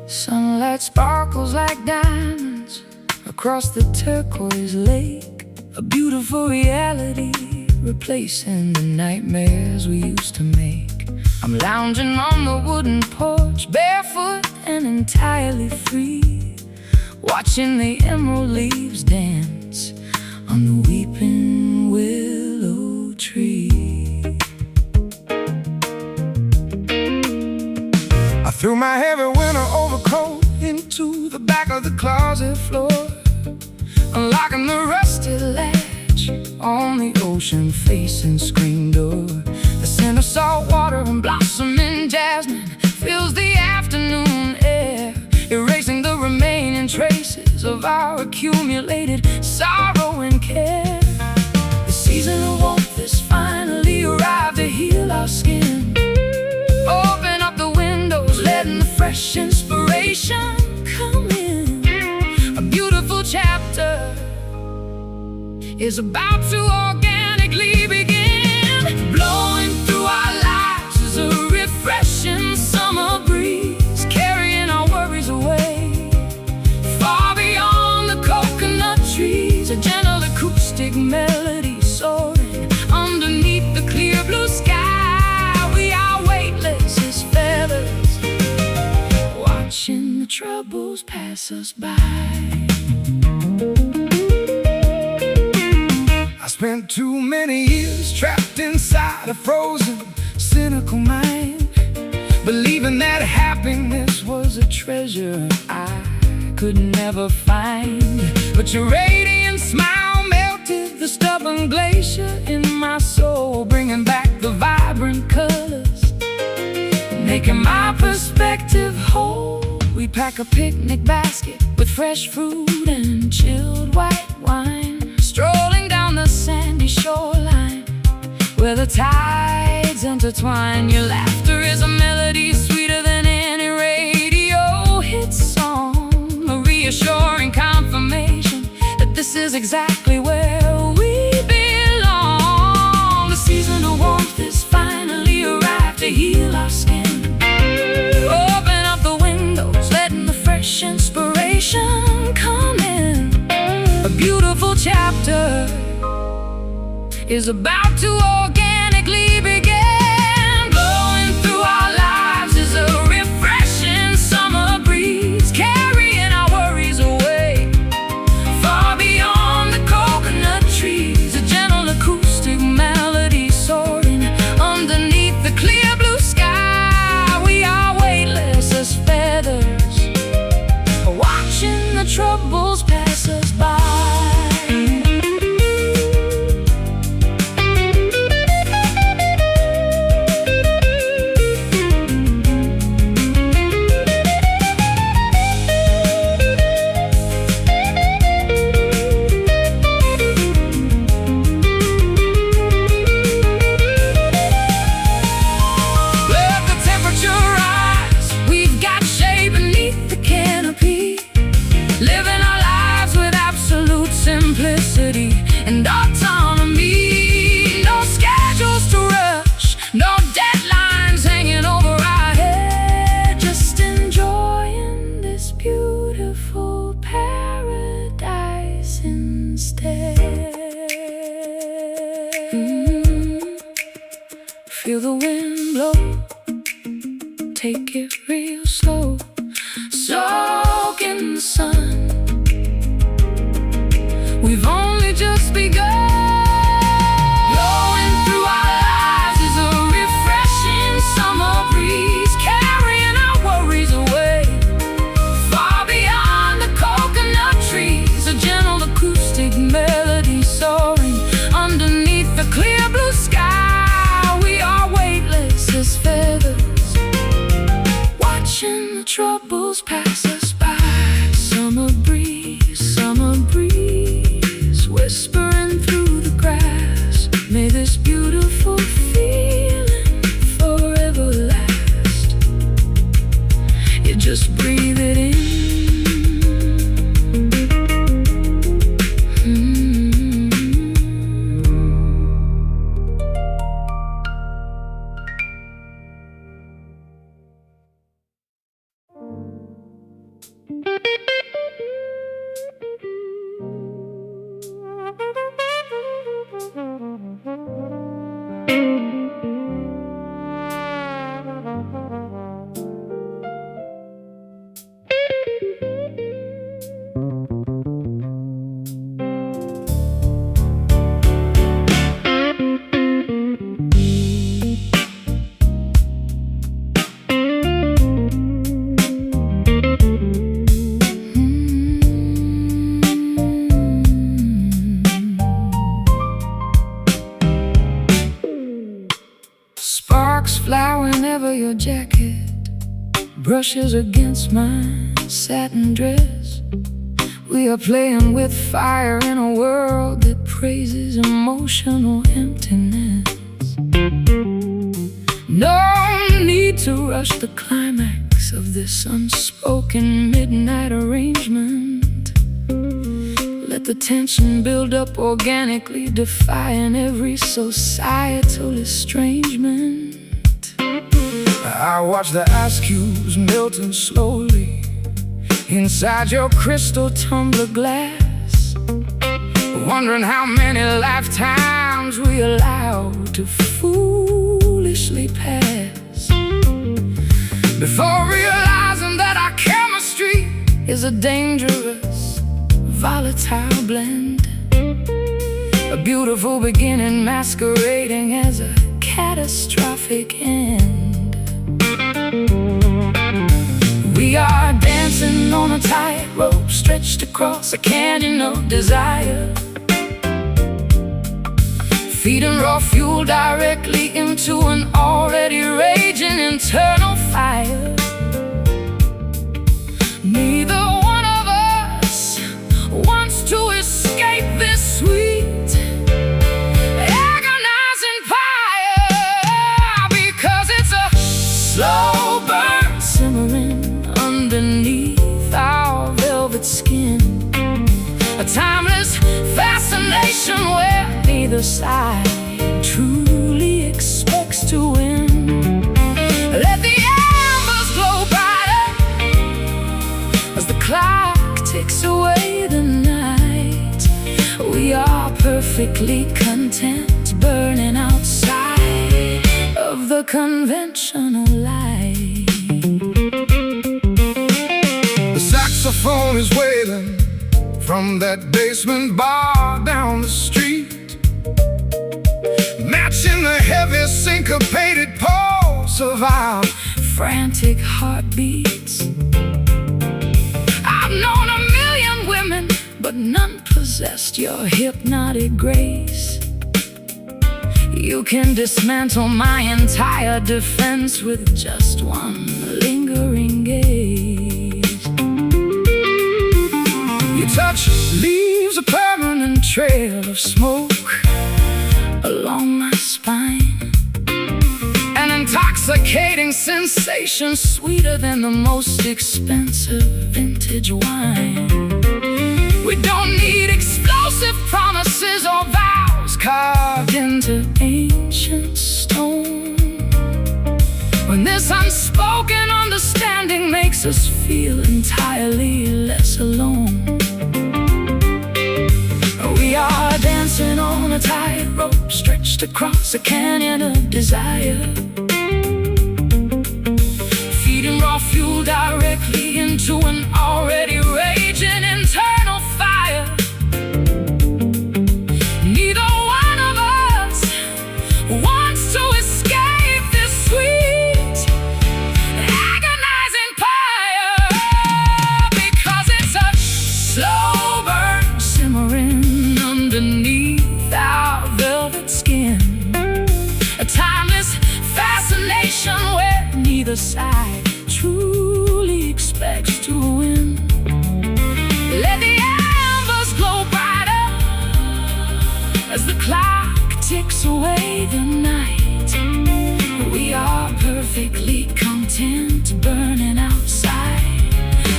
Sunlight sparkles like diamonds across the turquoise lake, a beautiful reality replacing the nightmares we used to make. I'm lounging on the wooden porch, barefoot and entirely free, watching the emerald leaves dance on the weeping willow tree. I threw my heavy winter overcoat into the back of the closet floor, unlocking the rusty latch on the ocean-facing screen door. The scent of salt water and blossoming jasmine fills the afternoon air, erasing the remaining traces of our accumulated sorrow and care. The season of warmth has finally arrived to heal our skin. Open up the windows, letting the fresh inspiration come in. A beautiful chapter is about to organically begin. Blowing through our lives is a refreshing summer breeze, carrying our worries away, far beyond the coconut trees. A gentle acoustic melody soaring underneath the clear blue sky. We are weightless as feathers, watching the troubles pass us by. I spent too many years trapped inside a frozen, cynical mind, believing that happiness was a treasure I could never find. But your radiant smile melted the stubborn glacier in my soul, bringing back the vibrant colors, making my perspective whole. We pack a picnic basket with fresh fruit and chilled white wine, strolling down the sandy shoreline where the tides intertwine. Your laughter is a melody sweeter than any radio hit song, a reassuring confirmation that this is exactly where we belong. The season of warmth has finally arrived to heal our skin. Open up the windows, letting the fresh inspiration come in. A beautiful chapter is about to organically begin. Blowing through our lives is a refreshing summer breeze, carrying our worries away, far beyond the coconut trees. A gentle acoustic melody soaring underneath the clear blue sky. We are weightless as feathers, watching the troubles pass us by. And autonomy, no schedules to rush, no deadlines hanging over our head, just enjoying this beautiful paradise instead. Feel the wind blow, take it real slow, soak in the sun. We've only just begun. Blowing through our lives is a refreshing summer breeze, carrying our worries away, far beyond the coconut trees. A gentle acoustic melody soaring underneath the clear blue sky. We are weightless as feathers, watching the troubles pass us by. brushes against my satin dress. We are playing with fire in a world that praises emotional emptiness. No need to rush the climax of this unspoken midnight arrangement. Let the tension build up organically, defying every societal estrangement. I watch the ice cubes melting slowly inside your crystal tumbler glass, wondering how many lifetimes we allow to foolishly pass, before realizing that our chemistry is a dangerous, volatile blend. A beautiful beginning masquerading as a catastrophic end. We are dancing on a tightrope stretched across a canyon of desire, feeding raw fuel directly into an already raging internal fire. Neither one of us wants to escape this sweet, agonizing fire, because it's a slow burn simmering underneath our velvet skin, a timeless fascination where neither side truly expects to win. Let the embers glow brighter as the clock ticks away the night. We are perfectly content burning outside of the conventional light. The saxophone is wailing from that basement bar down the street, matching the heavy syncopated pulse of our frantic heartbeats. I've known a million women, but none possessed your hypnotic grace. You can dismantle my entire defense with just one lingering gaze. Your touch leaves a permanent trail of smoke along my spine, an intoxicating sensation sweeter than the most expensive vintage wine. We don't need explosive promises or vows carved into ancient stone, when this unspoken understanding makes us feel entirely less alone. We are dancing on a tightrope stretched across a canyon of desire, feeding raw fuel directly into an already raging internal fire. Neither one of us wants to escape this sweet, agonizing fire, because it's a slow burn simmering underneath our velvet skin, a timeless fascination where neither side truly expects to win. Let the embers glow brighter as the clock ticks away the night. We are perfectly content burning outside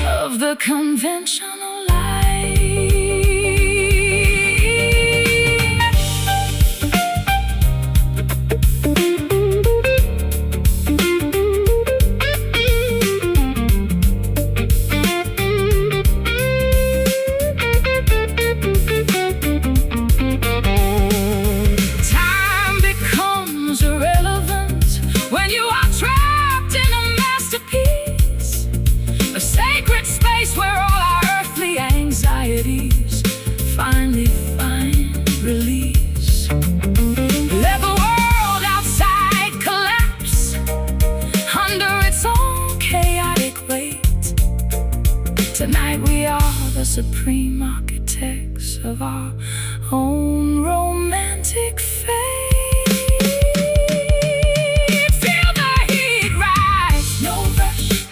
of the conventional light. Finally find release. Let the world outside collapse under its own chaotic weight. Tonight we are the supreme architects of our own romantic fate. Feel the heat rise, no rush.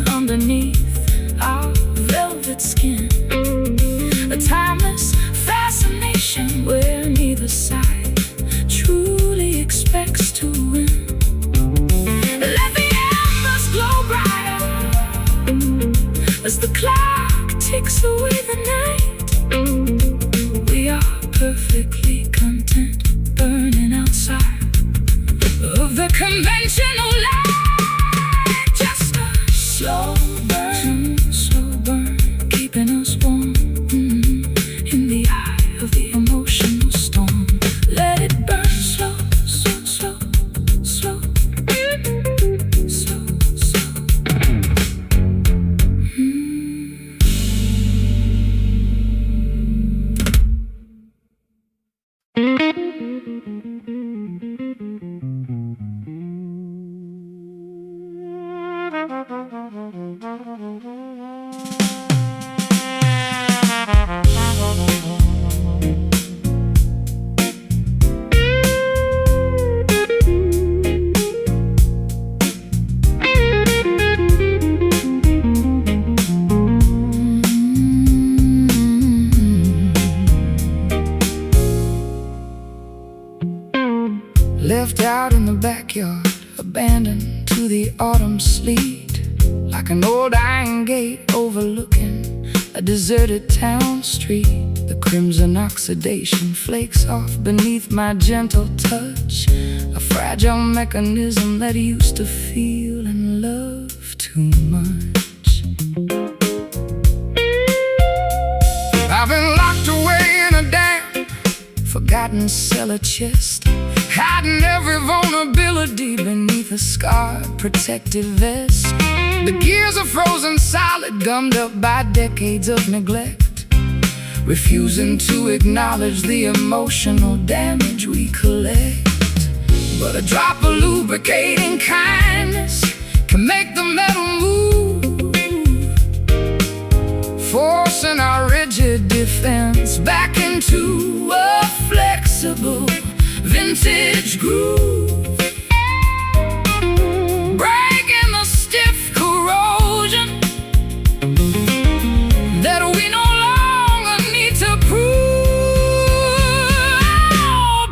underneath our velvet skin. A timeless fascination where neither side truly expects to win. Let the embers glow brighter as the clock ticks away the night. We are perfectly content burning outside of the conventional light. Just a slow burn, keeping us warm in the eye of the emotional storm. Let it burn slow, slow, slow, slow, slow, slow. Left out in the backyard, abandoned to the autumn sleet, like an old iron gate overlooking a deserted town street. The crimson oxidation flakes off beneath my gentle touch, a fragile mechanism that used to feel and love too much. I've been locked away in a damn forgotten cellar chest, hiding every vulnerability beneath a scarred protective vest. The gears are frozen solid, gummed up by decades of neglect, refusing to acknowledge the emotional damage we collect. But a drop of lubricating kindness can make the metal move, forcing our rigid defense back into a flexible vintage groove, breaking the stiff corrosion that we no longer need to prove.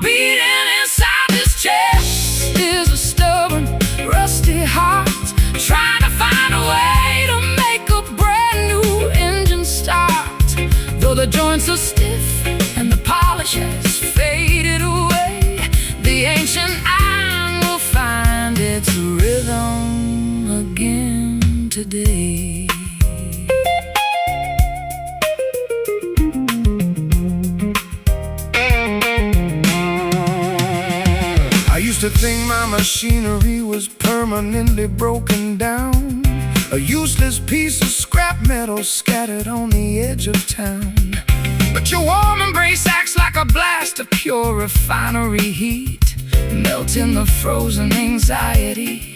Beating inside this chest is a stubborn, rusty heart, trying to find a way to make a brand new engine start. Though the joints are stiff and the polish has faded away, the ancient iron will find its rhythm again today. I used to think my machinery was permanently broken down, a useless piece of scrap metal scattered on the edge of town. But your warm embrace acts like a blast of pure refinery heat, melting the frozen anxiety,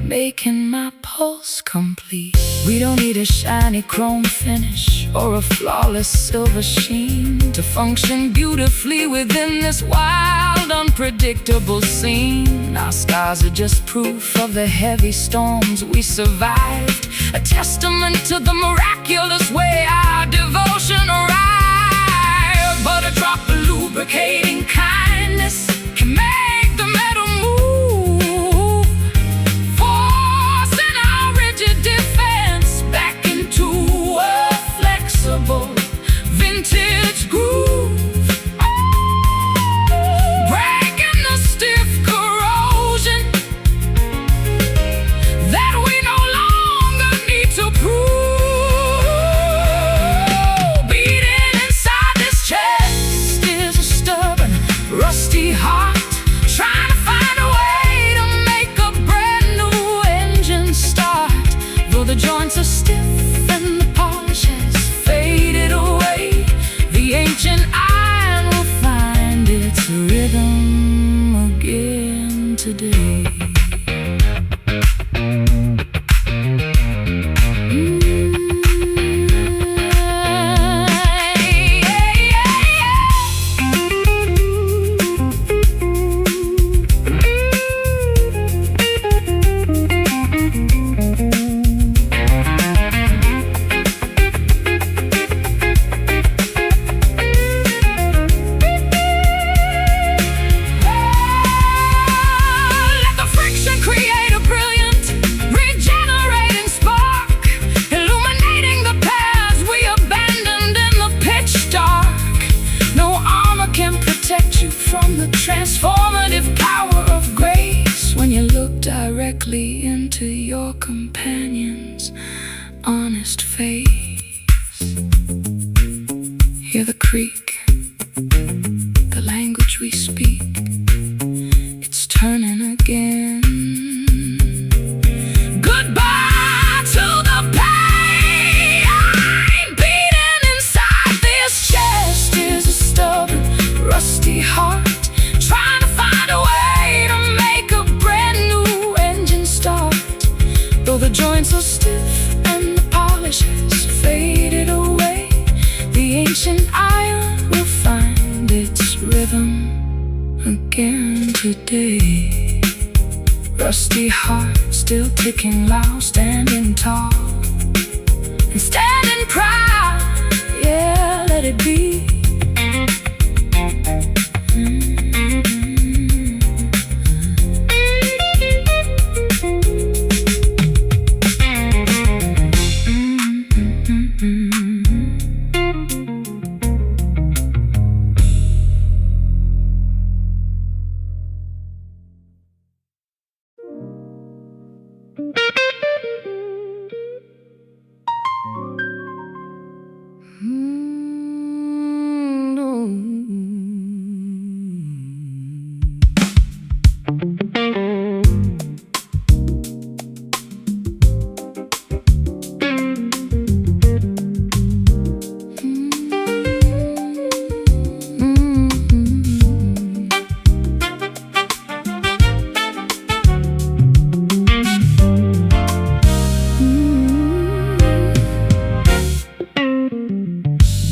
making my pulse complete. We don't need a shiny chrome finish or a flawless silver sheen to function beautifully within this wild, unpredictable scene. Our scars are just proof of the heavy storms we survived, a testament to the miraculous way our devotion arrived. But a drop of lubricating kindness can make the metal move, forcing our rigid defense back into a flexible vintage groove, breaking the stiff corrosion that we no longer need to prove. Beating inside this chest is a stubborn, rusty heart, trying to find a way to make a brand new engine start. Though the joints are stiff and the polish has faded away, the ancient iron will find its rhythm again today. face. Hear the creak, the language we speak, it's turning again. Goodbye to the pain beating inside this chest. Is a stubborn, rusty heart trying to find a way to make a brand new engine start. Though the joints are stiff and the polish has faded away, the ancient iron will find its rhythm again today. Rusty heart still ticking loud, standing tall and standing proud. Yeah, let it be.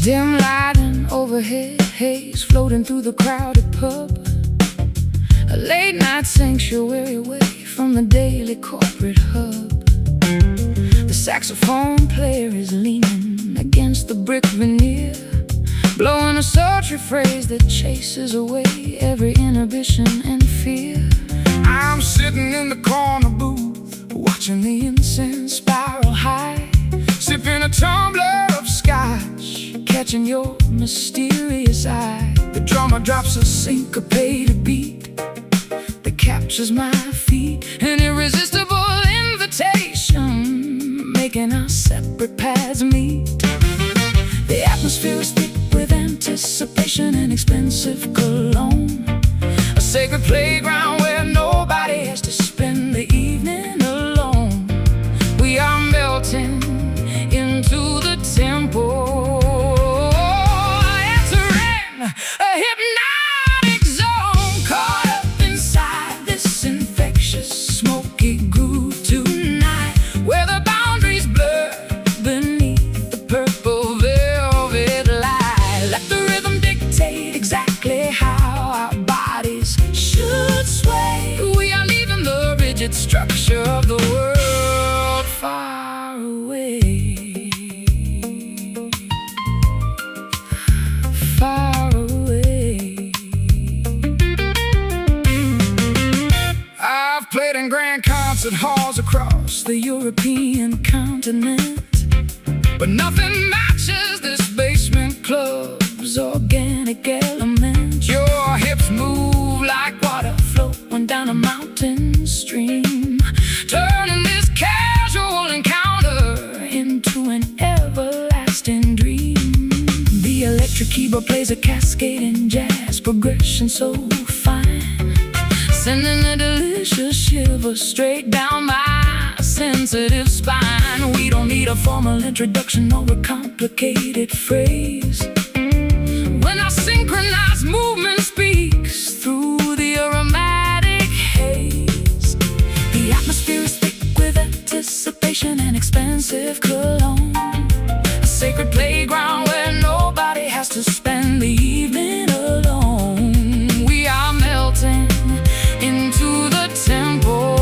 Dim light and overhead haze floating through the crowded pub, a late night sanctuary away from the daily corporate hub. The saxophone player is leaning against the brick veneer, blowing a sultry phrase that chases away every inhibition and fear. I'm sitting in the corner booth, watching the incense spiral high, sipping a tumbler of scotch, catching your mysterious eye. The drummer drops a syncopated beat that captures my feet, an irresistible invitation, making our separate paths meet. The atmosphere is thick with anticipation and expensive cologne, a sacred playground where nobody has to spend the evening alone. We are melting into the tempo, a hypnotic zone, caught up inside this infectious smoky groove tonight, where the boundaries blur beneath the purple velvet light. Let the rhythm dictate exactly how our bodies should sway. We are leaving the rigid structure of the world far away. Far away. I've played in grand concert halls across the European continent, but nothing matches this basement club's organic element. Your hips move like water flowing down a mountain stream, turning this casual encounter into an everlasting dream. The electric keyboard plays a cascading jazz progression so fine, sending a delicious shiver straight down my sensitive spine. We don't need a formal introduction or a complicated phrase when our synchronized movement speaks through the aromatic haze. The atmosphere is thick with anticipation and expensive cologne, a sacred playground where nobody has to spend the evening alone. We are melting into the tempo,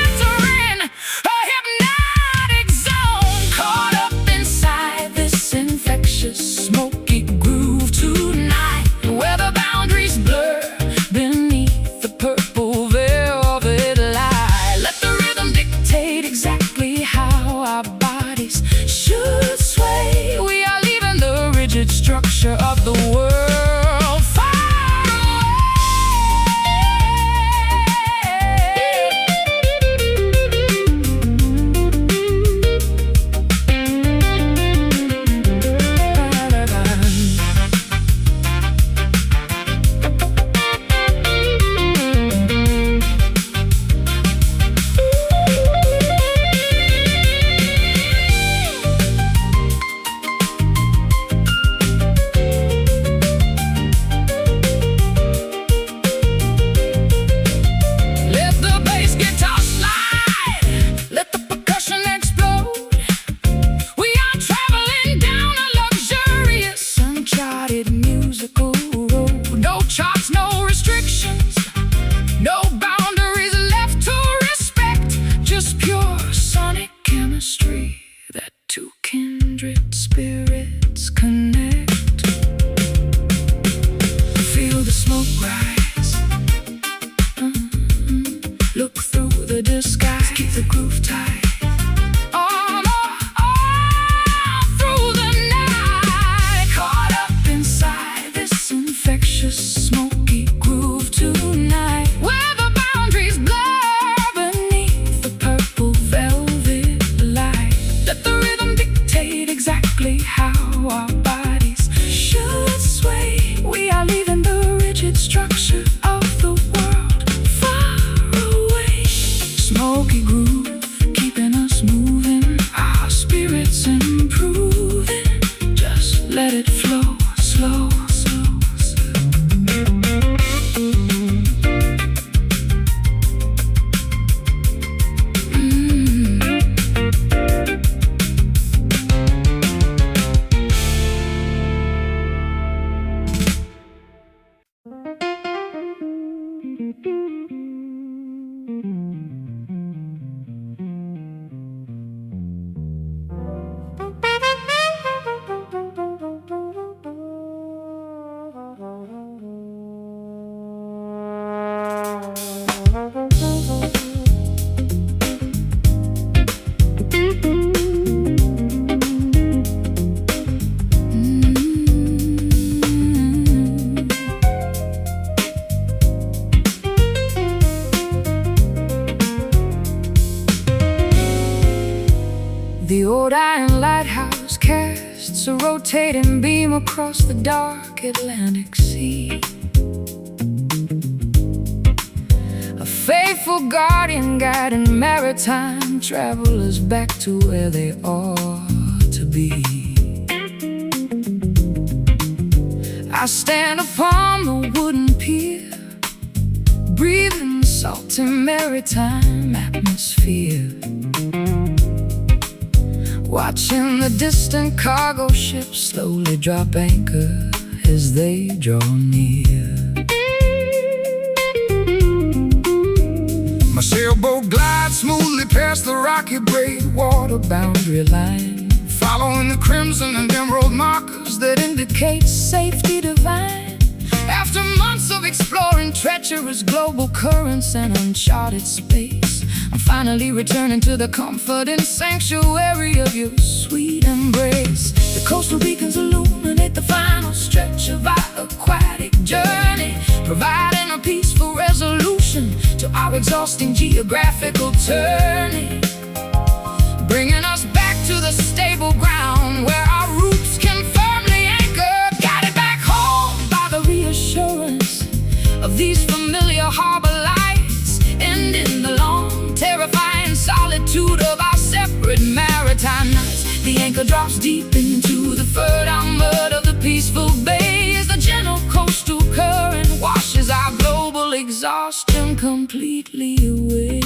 entering a hypnotic zone, caught up inside this infectious smoky groove tonight, where the boundaries blur beneath the purple velvet light. Let the rhythm dictate exactly how our bodies should sway. We are leaving the The old iron lighthouse casts a rotating beam across the dark Atlantic Sea. A faithful guardian guiding maritime travelers back to where they ought to be. I stand upon the wooden pier, breathing salty maritime atmosphere, watching the distant cargo ships slowly drop anchor as they draw near. My sailboat glides smoothly past the rocky braid water boundary line, following the crimson and emerald markers that indicate safety divine. After months of exploring treacherous global currents and uncharted space, I'm finally returning to the comfort and sanctuary of your sweet embrace. The coastal beacons illuminate the final stretch of our aquatic journey, providing a peaceful resolution to our exhausting geographical turning, bringing us back to the stable ground where our roots can firmly anchor, guided back home by the reassurance of these familiar harbor lights, ending the long, terrifying solitude of our separate maritime nights. The anchor drops deep into the fertile mud of the peaceful bay as the gentle coastal current washes our global exhaustion completely away.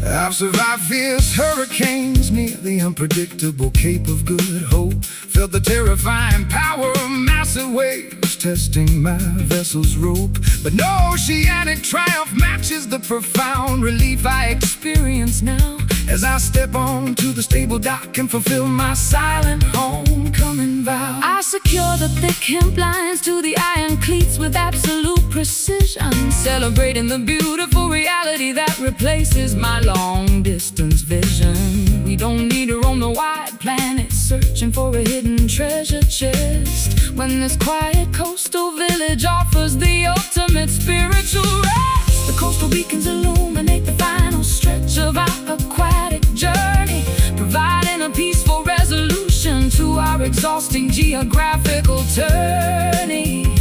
I've survived fierce hurricanes near the unpredictable Cape of Good Hope, felt the terrifying power of massive waves testing my vessel's rope. But no oceanic triumph matches the profound relief I experience now as I step onto the stable dock and fulfill my silent homecoming vow. I secure the thick hemp lines to the iron cleats with absolute precision, celebrating the beautiful reality that replaces my long-distance vision. We don't need to roam the wide planet searching for a hidden treasure chest when this quiet coastal village offers the ultimate spiritual rest. The coastal beacons illuminate the final stretch of our aquatic journey, providing a peaceful resolution to our exhausting geographical turning,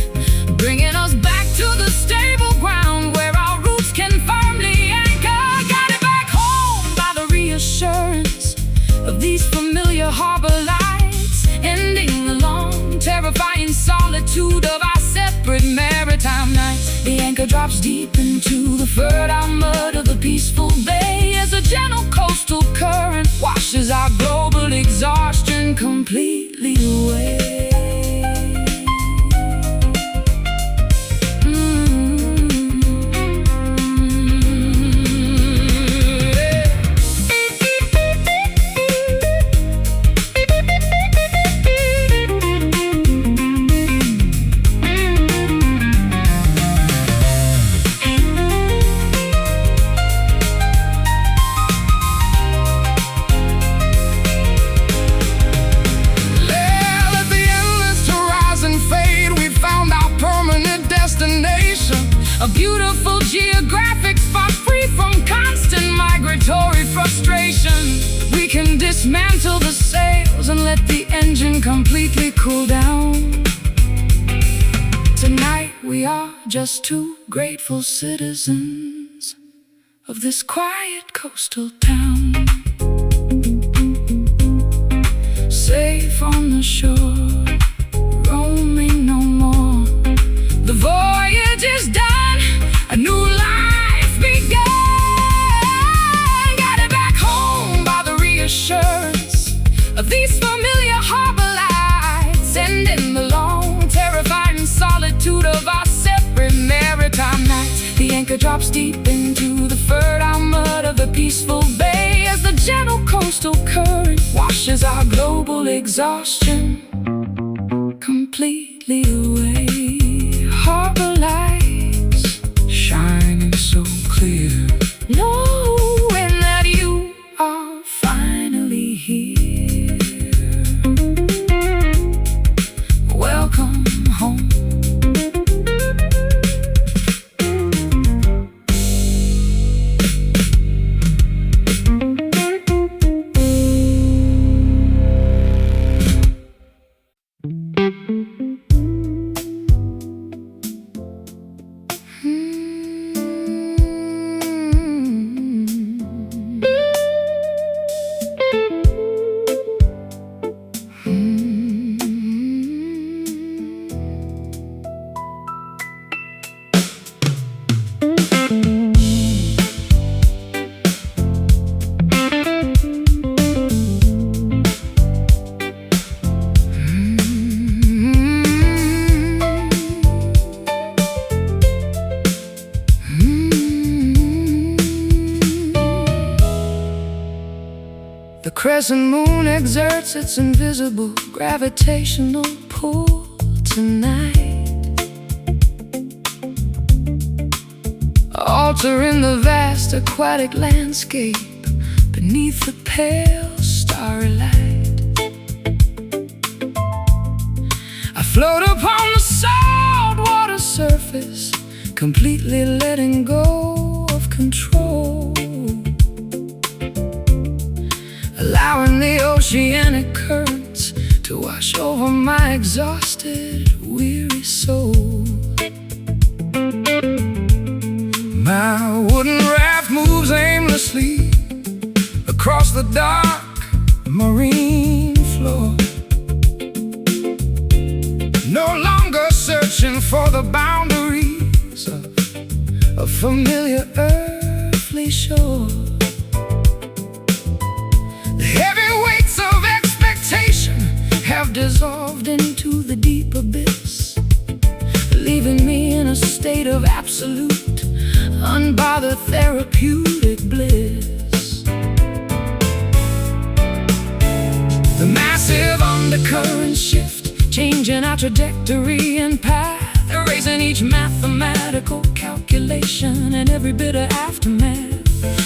bringing us back to the stable ground where our roots can firmly anchor, guided back home by the reassurance of these familiar harbor lights, ending the long, terrifying solitude of our separate maritime nights. The anchor drops deep into the fertile mud of the peaceful bay as a gentle coastal current washes our global exhaustion completely away. A beautiful geographic spot free from constant migratory frustration. We can dismantle the sails and let the engine completely cool down. Tonight we are just two grateful citizens of this quiet coastal town, safe on the shore, roaming no more. The voyage is done, a new life begun, guided back home by the reassurance of these familiar harbor lights, ending the long, terrifying solitude of our separate maritime nights. The anchor drops deep into the fertile mud of the peaceful bay as the gentle coastal current washes our global exhaustion completely away. Harbor lights shining so clear, knowing that you are finally here. Welcome home. crescent moon exerts its invisible gravitational pull tonight, altering the vast aquatic landscape beneath the pale starry light. I float upon the salt water surface, completely letting go of control, allowing the oceanic currents to wash over my exhausted, weary soul. My wooden raft moves aimlessly across the dark marine floor, no longer searching for the boundaries of a familiar earthly shore. The heavy weights of expectation have dissolved into the deep abyss, leaving me in a state of absolute, unbothered therapeutic bliss. The massive undercurrent shift, changing our trajectory and path, erasing each mathematical calculation and every bit of aftermath.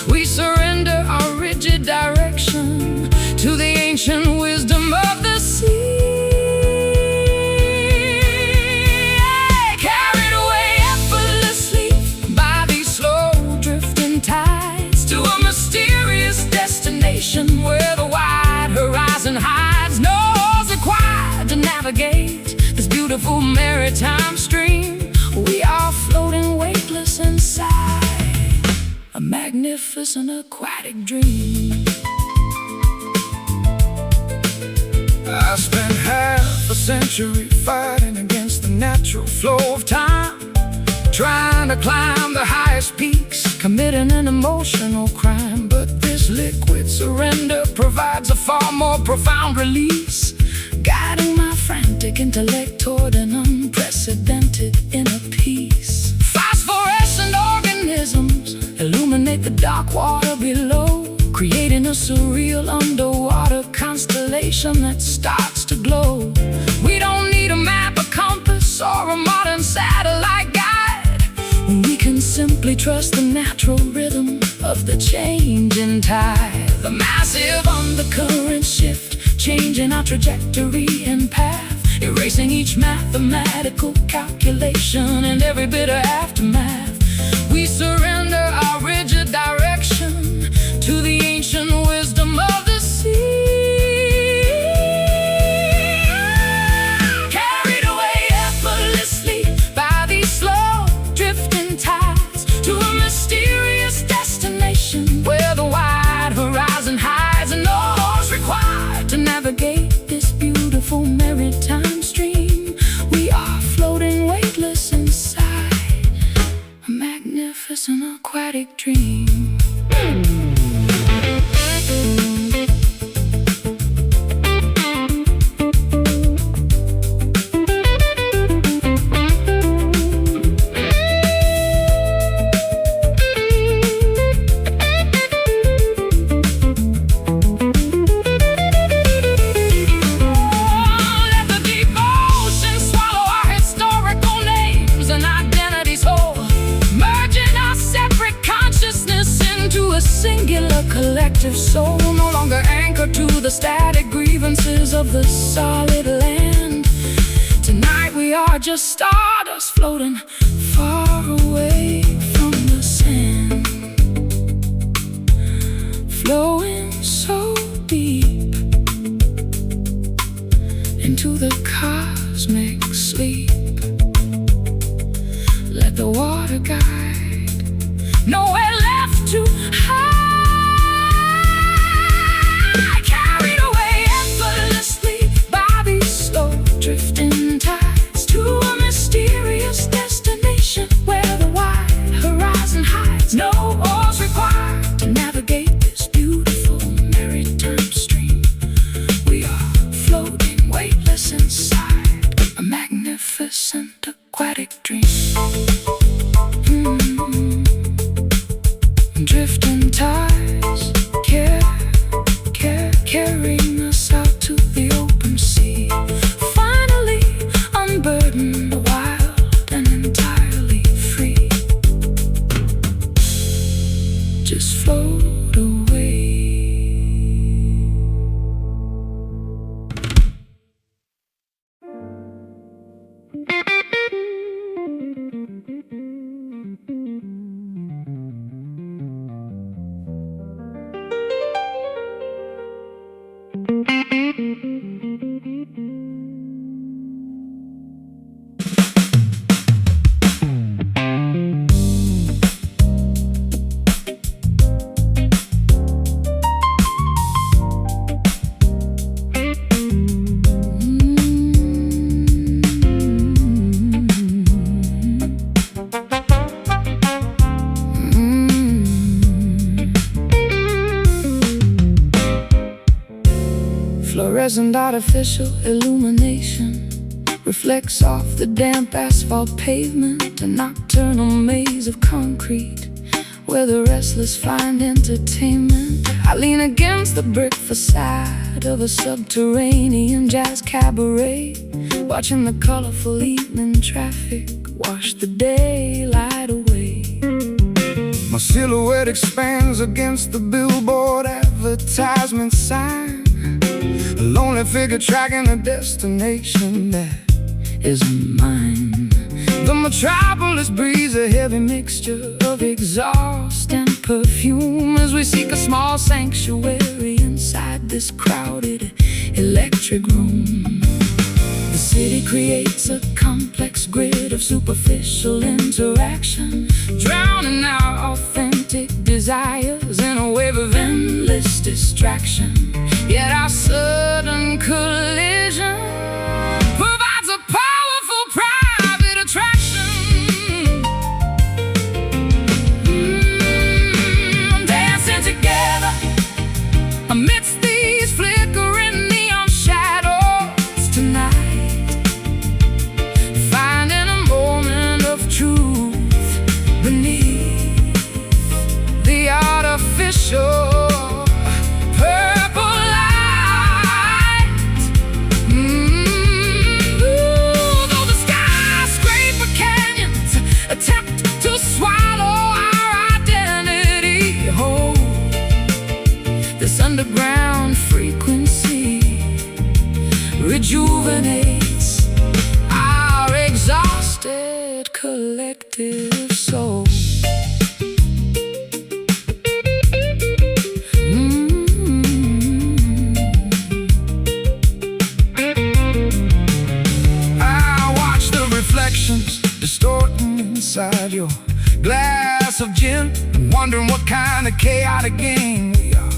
We surrender our rigid direction to the ancient wisdom of the sea. Carried away effortlessly by these slow drifting tides to a mysterious destination where the wide horizon hides. No oars required to navigate this beautiful maritime stream. We are floating weightless inside a magnificent aquatic dream. I spent half a century fighting against the natural flow of time, trying to climb the highest peaks, committing an emotional crime. But this liquid surrender provides a far more profound release, guiding my frantic intellect toward an unprecedented inner peace. Phosphorescent organisms illuminate the dark water below, creating a surreal underwater constellation that starts to glow. We don't need a map, a compass, or a modern satellite guide. We can simply trust the natural rhythm of the changing tide. The massive undercurrent shift, changing our trajectory and path, erasing each mathematical calculation and every bit of aftermath. We surrender our rigid direction to the ancient wisdom of the sea. Carried away effortlessly by these slow drifting tides to a mysterious destination where the wide horizon hides, and no oars required to navigate this beautiful maritime stream. We are floating weightless inside a magnificent aquatic dream. Collective soul, no longer anchored to the static grievances of the solid land. Tonight we are just stardust floating far away from the sand, flowing so deep into the cosmic sleep. Let the water guide, nowhere left to hide. Drifting tides to a mysterious destination where the wide horizon hides. No oars required to navigate this beautiful maritime stream. We are floating weightless inside a magnificent aquatic dream. Drifting tides, Fluorescent artificial illumination reflects off the damp asphalt pavement, a nocturnal maze of concrete where the restless find entertainment. I lean against the brick facade of a subterranean jazz cabaret, watching the colorful evening traffic wash the daylight away. My silhouette expands against the billboard advertisement sign, a lonely figure tracking a destination that isn't mine. The metropolis breathes a heavy mixture Of exhaust and perfume as we seek a small sanctuary inside this crowded electric room. The city creates a complex grid of superficial interaction, drowning our authentic desires in a wave of endless distraction. Yet our sudden collision provides a powerful private attraction. Dancing together amidst these flickering neon shadows tonight, finding a moment of truth beneath the artificial purple light. Though the skyscraper canyons attempt to swallow our identity whole, this underground frequency rejuvenates our exhausted collective soul. I watch the reflections distorting inside your glass of gin, wondering what kind of chaotic game we are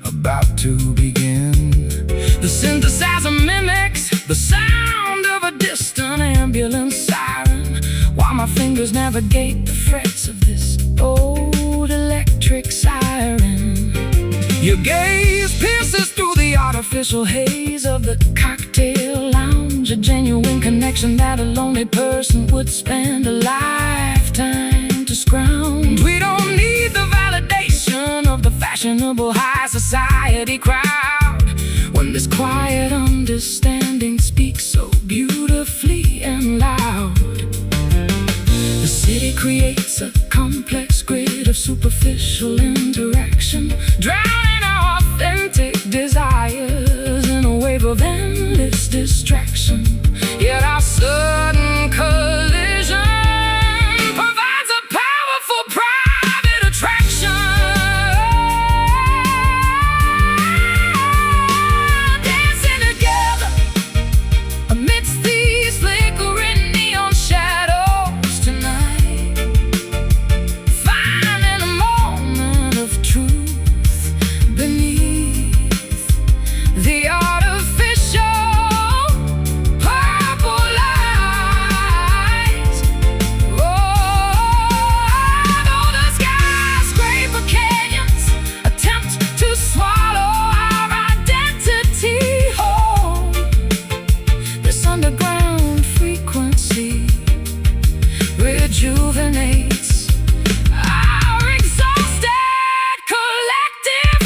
about to begin. The synthesizer mimics the sound of a distant ambulance siren, while my fingers navigate the frets of this old electric siren. Your gaze pierces through the Artificial haze of the cocktail lounge, a genuine connection that a lonely person would spend a lifetime to scrounge. We don't need the validation Of the fashionable high society crowd, when this quiet understanding speaks so beautifully and loud. The city creates a complex grid of superficial interaction, drowning our authentic desires in a wave of endless distraction. Yet our sudden collision provides a powerful private attraction. Dancing together amidst these flickering neon shadows tonight, finding a moment of truth beneath the artificial purple light. Though the skyscraper canyons attempt to swallow our identity whole, this underground frequency rejuvenates our exhausted collective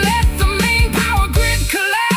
let the main power grid collapse.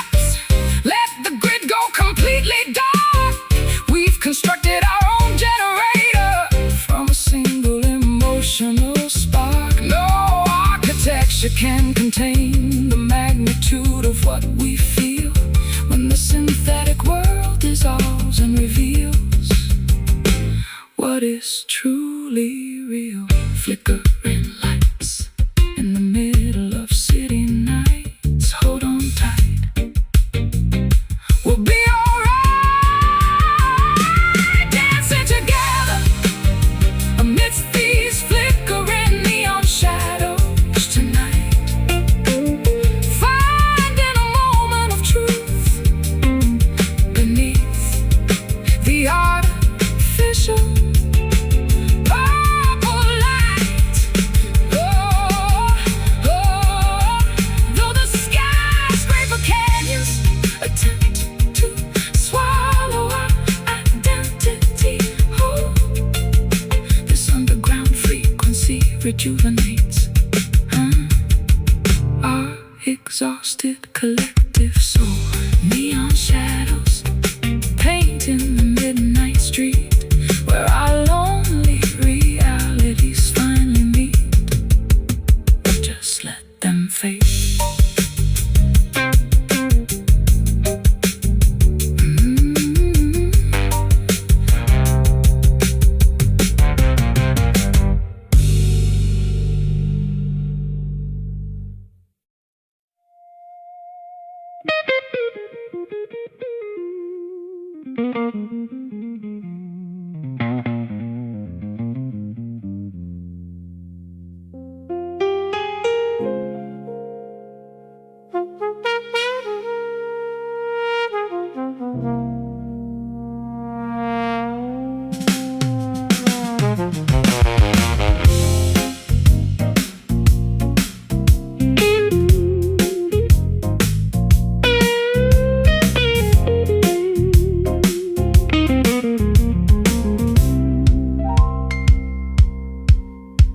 rejuvenates our exhausted collective soul. Neon shadows painting the midnight street where our lonely realities finally meet. Just let them fade.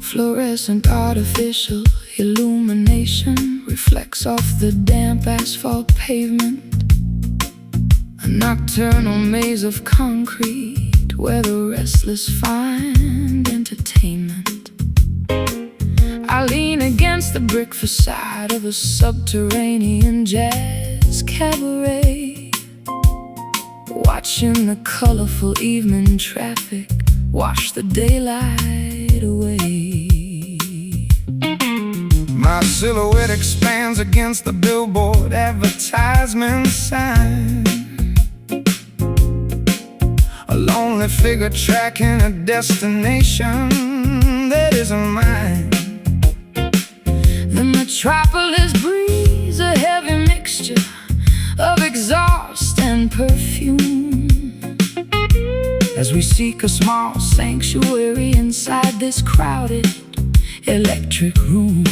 Fluorescent artificial illumination reflects off the damp asphalt pavement. A nocturnal maze of concrete where the restless find entertainment. I lean against the brick facade of a subterranean jazz cabaret, watching the colorful evening traffic wash the daylight away. My silhouette expands against the billboard advertisement sign. A lonely figure tracking a destination that isn't mine. The metropolis breathes a heavy mixture of exhaust and perfume as we seek a small sanctuary inside this crowded electric room.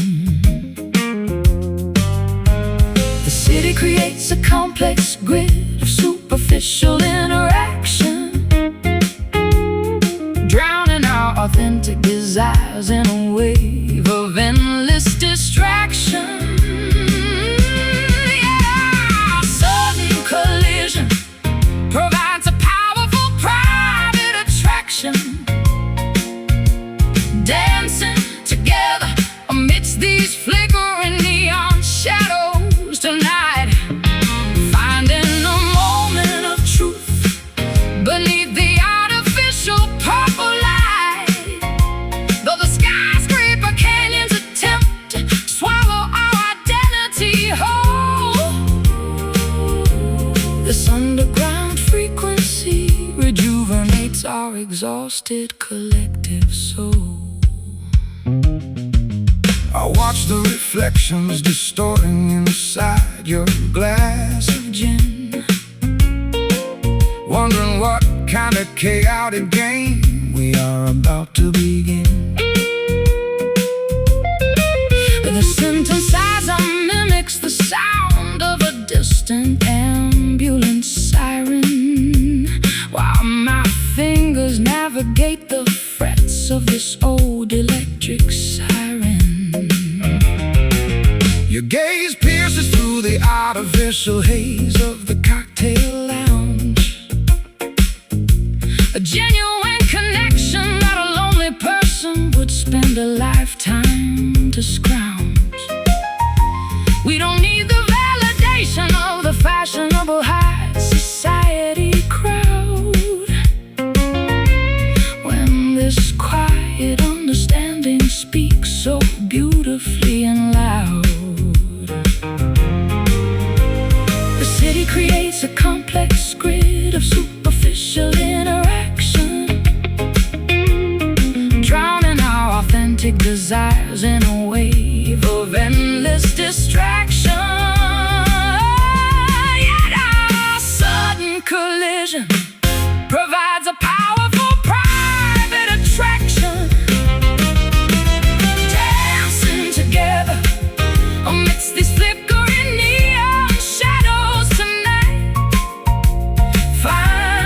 The city creates a complex grid of superficial interaction, drowning our authentic desires in a wave of endless distraction. Yeah, sudden collision provides a powerful private attraction, dancing together amidst these flickering neon shadows tonight, finding a moment of truth beneath the artificial purple light. Though the skyscraper canyons attempt to swallow our identity whole, this underground frequency rejuvenates our exhausted collective soul. I watch the reflections distorting inside your glass of gin, wondering what kind of chaotic game we are about to begin. The synthesizer mimics the sound of a distant ambulance siren, while my fingers navigate the frets of this old electric siren. Your gaze pierces through the artificial haze of the cocktail lounge, a genuine connection that a lonely person would spend a lifetime to scrounge. We don't need the validation of the fashionable high society crowd when this quiet understanding speaks so beautifully and loud. The city creates a complex grid of superficial interaction, drowning our authentic desires in a wave of endless distraction. Yet our sudden collision provides a powerful private attraction, dancing together amidst these flickering neon shadows tonight, finding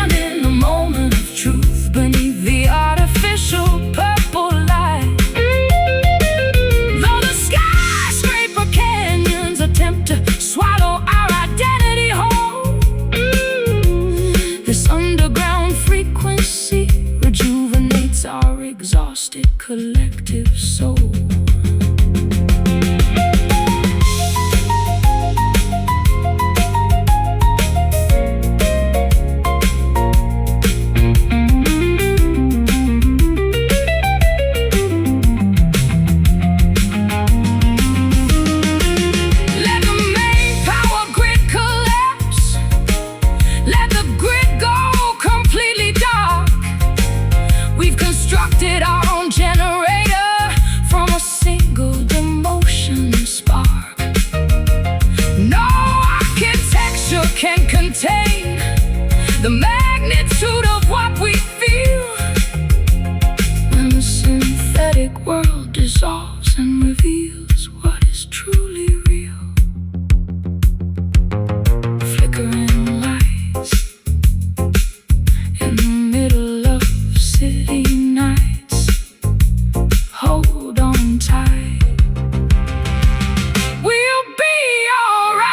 the magnitude of what we feel when the synthetic world dissolves and reveals what is truly real. Flickering lights in the middle of city nights, hold on tight, we'll be alright.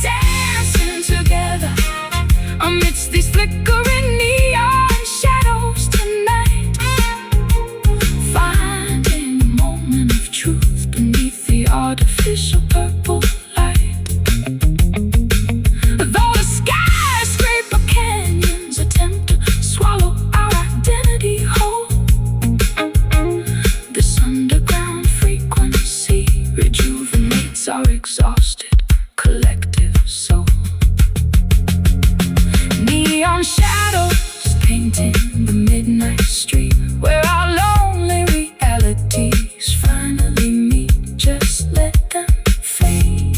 Dancing together amidst these flickering neon shadows tonight, finding a moment of truth beneath the artificial purple light. Though the skyscraper canyons attempt to swallow our identity whole, this underground frequency rejuvenates our exhausted collective soul. Neon shadows painting the midnight street where our lonely realities finally meet. Just let them fade.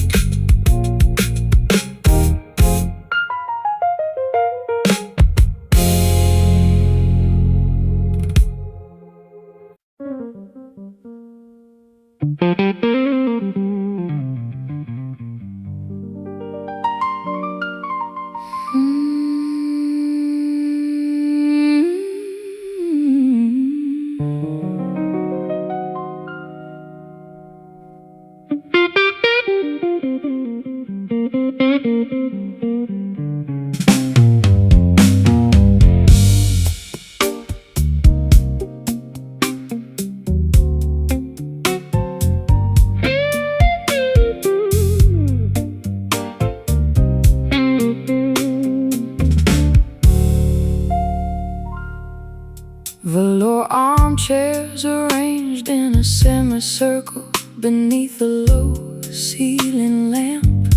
Velour armchairs arranged in a semicircle beneath a low ceiling lamp.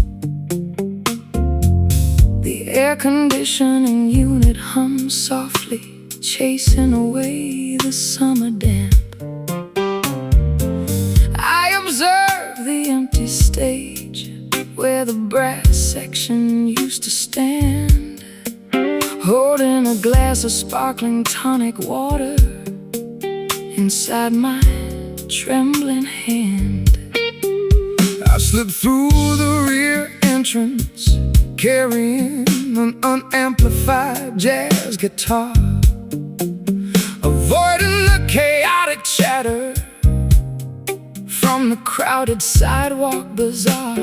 The air conditioning unit hums softly, chasing away the summer damp. I observe the empty stage where the brass section used to stand, holding a glass of sparkling tonic water inside my trembling hand. I slipped through the rear entrance, carrying an unamplified jazz guitar, avoiding the chaotic chatter from the crowded sidewalk bazaar.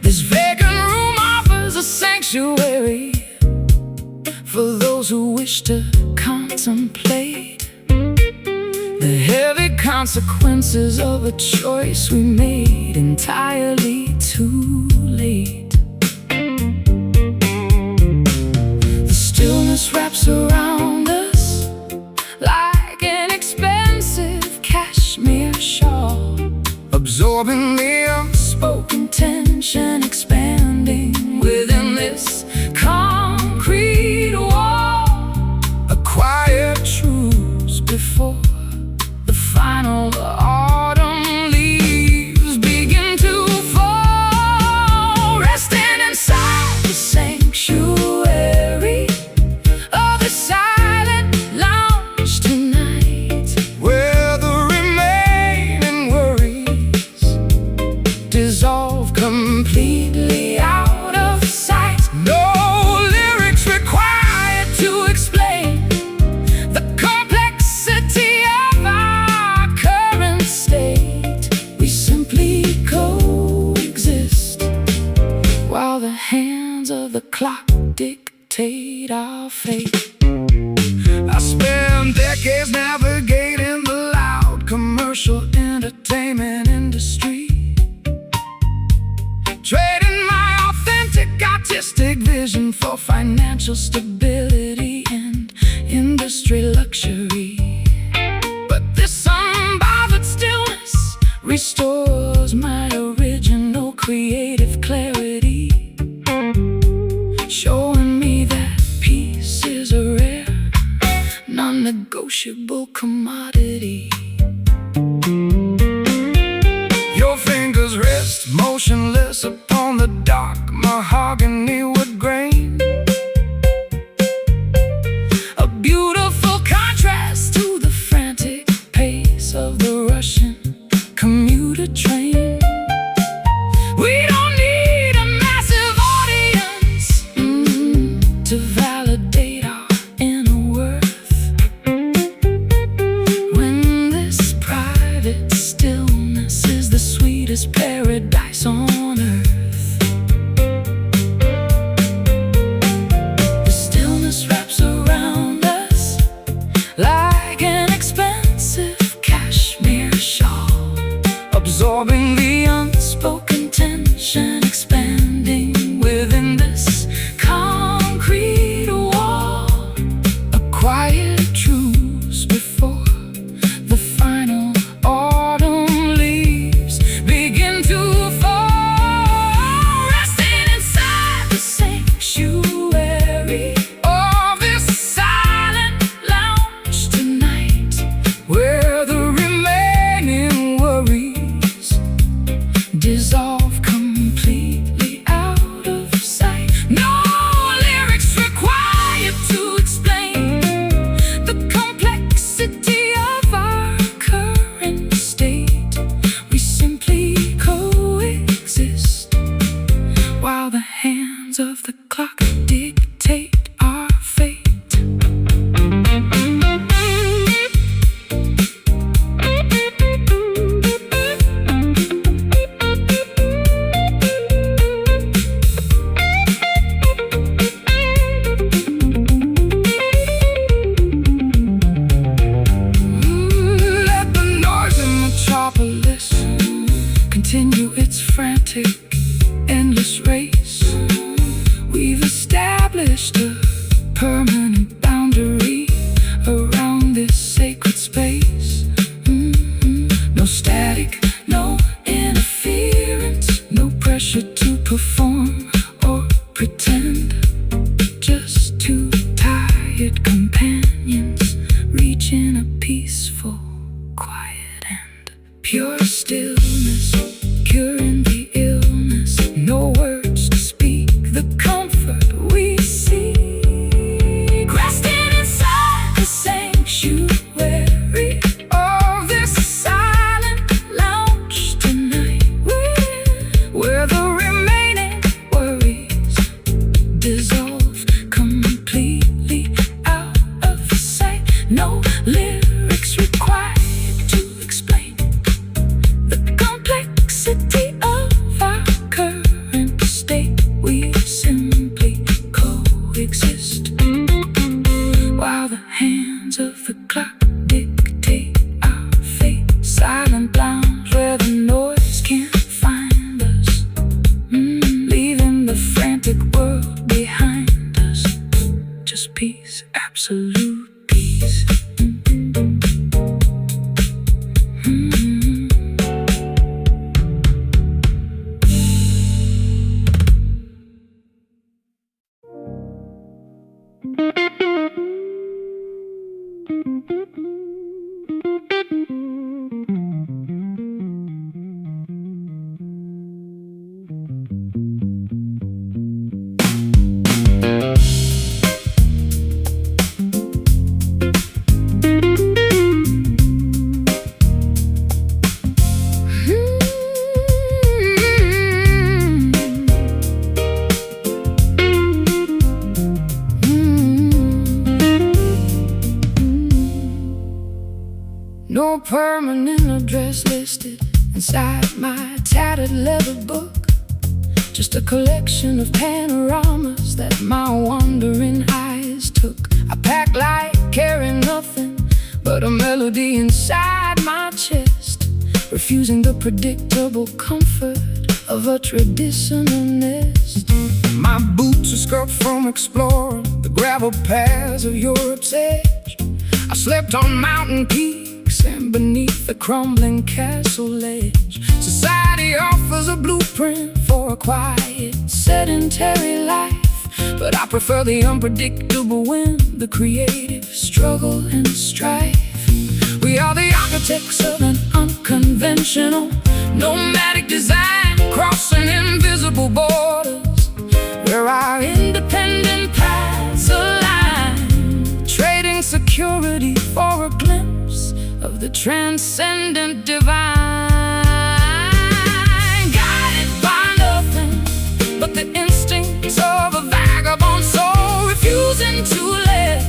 This vacant room offers a sanctuary for those who wish to contemplate the heavy consequences of a choice we made entirely too late. The stillness wraps around us like an expensive cashmere shawl, absorbing the unspoken tension, expanding within this concrete wall. A quiet truce before the final autumn leaves begin to fall, resting inside the sanctuary of the silent lounge tonight, where the remaining worries dissolve completely out of sight. no Lyrics required to explain the complexity of our current state. We simply coexist while the hands of the clock dictate our fate. I spent decades navigating the loud commercial entertainment industry, trading my authentic artistic vision for financial stability and industry luxury. But this unbothered stillness restores my original creative clarity, showing me that peace is a rare, non-negotiable commodity. your fingers rest motionless upon on the dark mahogany wood grain. A beautiful contrast to the frantic pace of the Russian commuter train. We don't need a massive audience to validate our inner worth. When this private stillness is the sweetest paradise on earth. The stillness wraps around us like an expensive cashmere shawl, absorbing the unspoken tension, expanding within this concrete wall. A quiet truce before the final autumn leaves begin to fall, resting inside the sanctuary of this silent lounge tonight, where the remaining worries dissolve completely out of sight. No lyrics required to explain the complexity of our current state. We simply coexist while the hands of the clock dictate our fate. Let the noise in metropolis continue its frantic, endless race. We've established a permanent boundary around this sacred space. No static, no interference, no pressure to perform or pretend. Just two tired companions reaching a peaceful, quiet and pure stillness, curing the illness. No words to speak the comfort we seek, resting inside the sanctuary of this silent lounge tonight, where the remaining worries dissolve completely out of sight. No lyrics required to explain the complexity of our current state. We simply coexist while the hands of the clock dictate our fate. Silent lounge where the noise can't find us, leaving the frantic world behind us. Just peace, absolute peace. No permanent address listed inside my tattered leather book. Just a collection of panoramas that my wandering eyes took. I pack light, carry nothing but a melody inside my chest, refusing the predictable comfort of a traditional nest. My boots are scuffed from exploring the gravel paths of Europe's edge. I slept on mountain peaks and beneath the crumbling castle ledge. Society offers a blueprint for a quiet, sedentary life, but I prefer the unpredictable wind, the creative struggle and strife. We are the architects of an unconventional, nomadic design. crossing invisible borders where our independent paths align, trading security for a glimpse of the transcendent divine. Guided by nothing but the instincts of a vagabond soul, refusing to let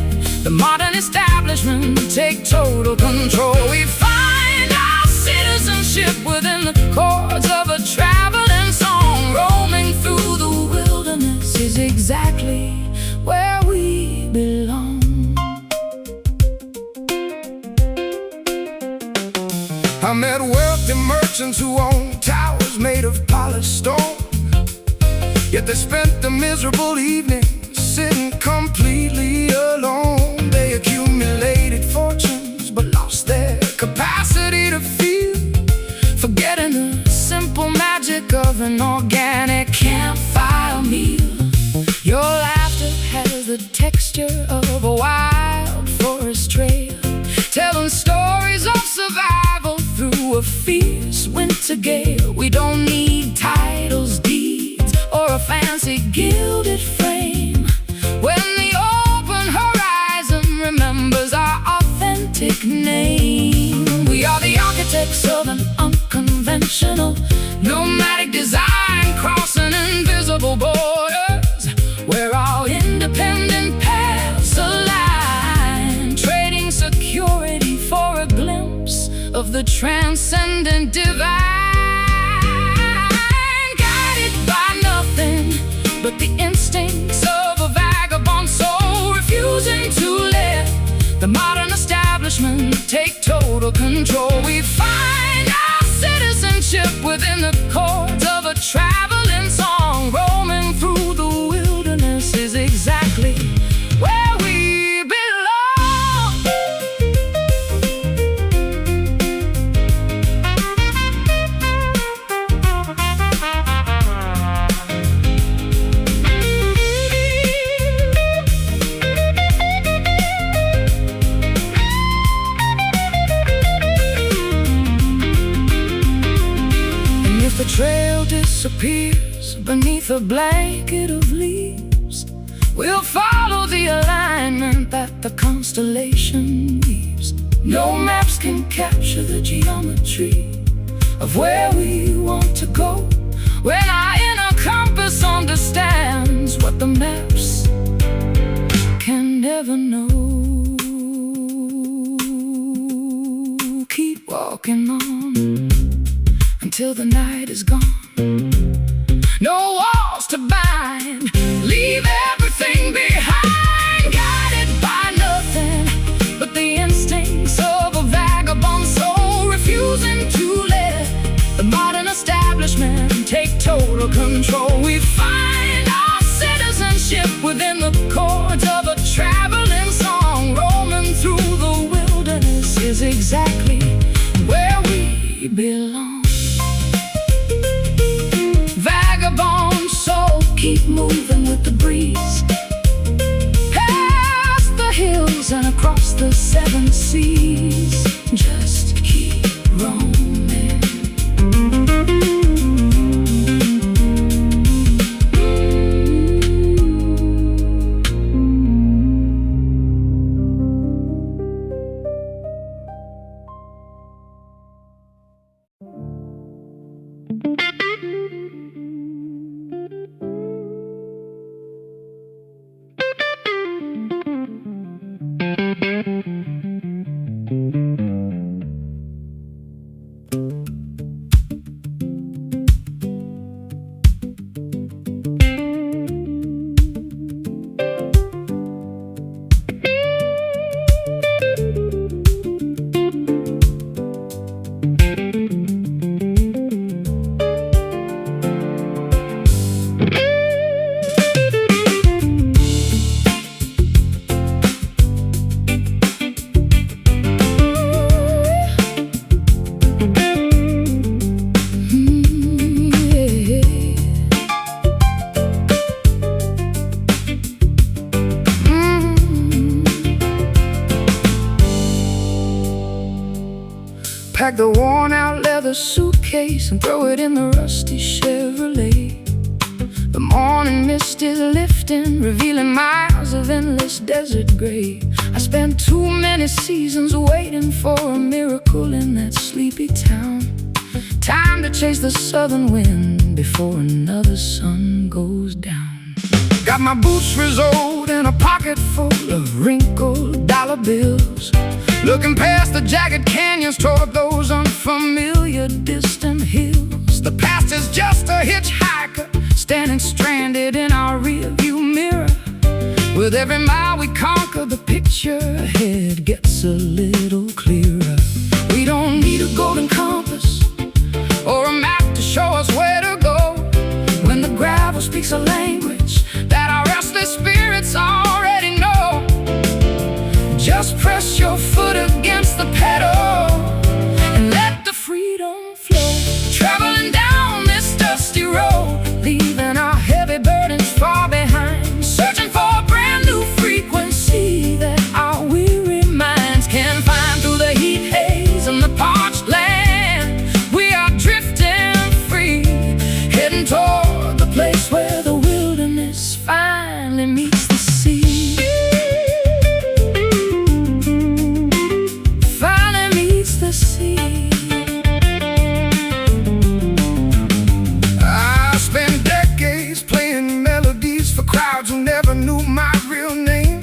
the modern establishment take total control. We find our citizenship within the chords of a traveling song. Roaming through the wilderness is exactly where we belong. I met wealthy merchants who owned towers made of polished stone, yet they spent the miserable evening sitting completely alone. They accumulated fortunes but lost their capacity to feel, forgetting the simple magic of an organic campfire meal. Your laughter has the texture of a wild forest trail, telling stories of survival through a fierce winter gale. We don't need titles, deeds, or a fancy gilded frame when the open horizon remembers our authentic name. We are the architects of an unconventional, nomadic design, crossing invisible borders where our independent paths align, trading security for a glimpse of the transcendent divine. Guided by nothing but the instincts of a vagabond soul, refusing to let the modern establishment take total control. We find our citizenship within the chords of a traveling song. Roaming through the wilderness is exactly where we belong. And if the trail disappears beneath a blanket of leaves, we'll follow the alignment that the constellation weaves. No maps can capture the geometry of where we want to go, when our inner compass understands what the maps can never know. Keep walking on until the night is gone. No walls to bind, leave everything behind. Guided by nothing but the instincts of a vagabond soul, refusing to let the modern establishment take total control. We find our citizenship within the chords of a traveling song. Roaming through the wilderness is exactly where we belong. Vagabond soul, keep moving with the breeze, past the hills and across the 7 seas. Just keep roaming. a suitcase and throw it in the rusty Chevrolet. The morning mist is lifting, revealing miles of endless desert gray. I spent too many seasons waiting for a miracle in that sleepy town. Time to chase the southern wind before another sun goes down. Got my boots resoled in a pocket full of wrinkled dollar bills, looking past the jagged canyons toward those unfamiliar distant hills. The past is just a hitchhiker standing stranded in our rearview mirror. With every mile we conquer, the picture ahead gets a little clearer. We don't need a golden compass or a map to show us where to go, when the gravel speaks a language that our restless spirits already know. Just press your foot against the pedal and let the freedom flow. Traveling down this dusty road, leaving our heavy burdens far behind, searching for a brand new frequency that our weary minds can find. Through the heat haze and the parched land, we are drifting free, heading toward the place where the wilderness finally meets the sea. I spent decades playing melodies for crowds who never knew my real name,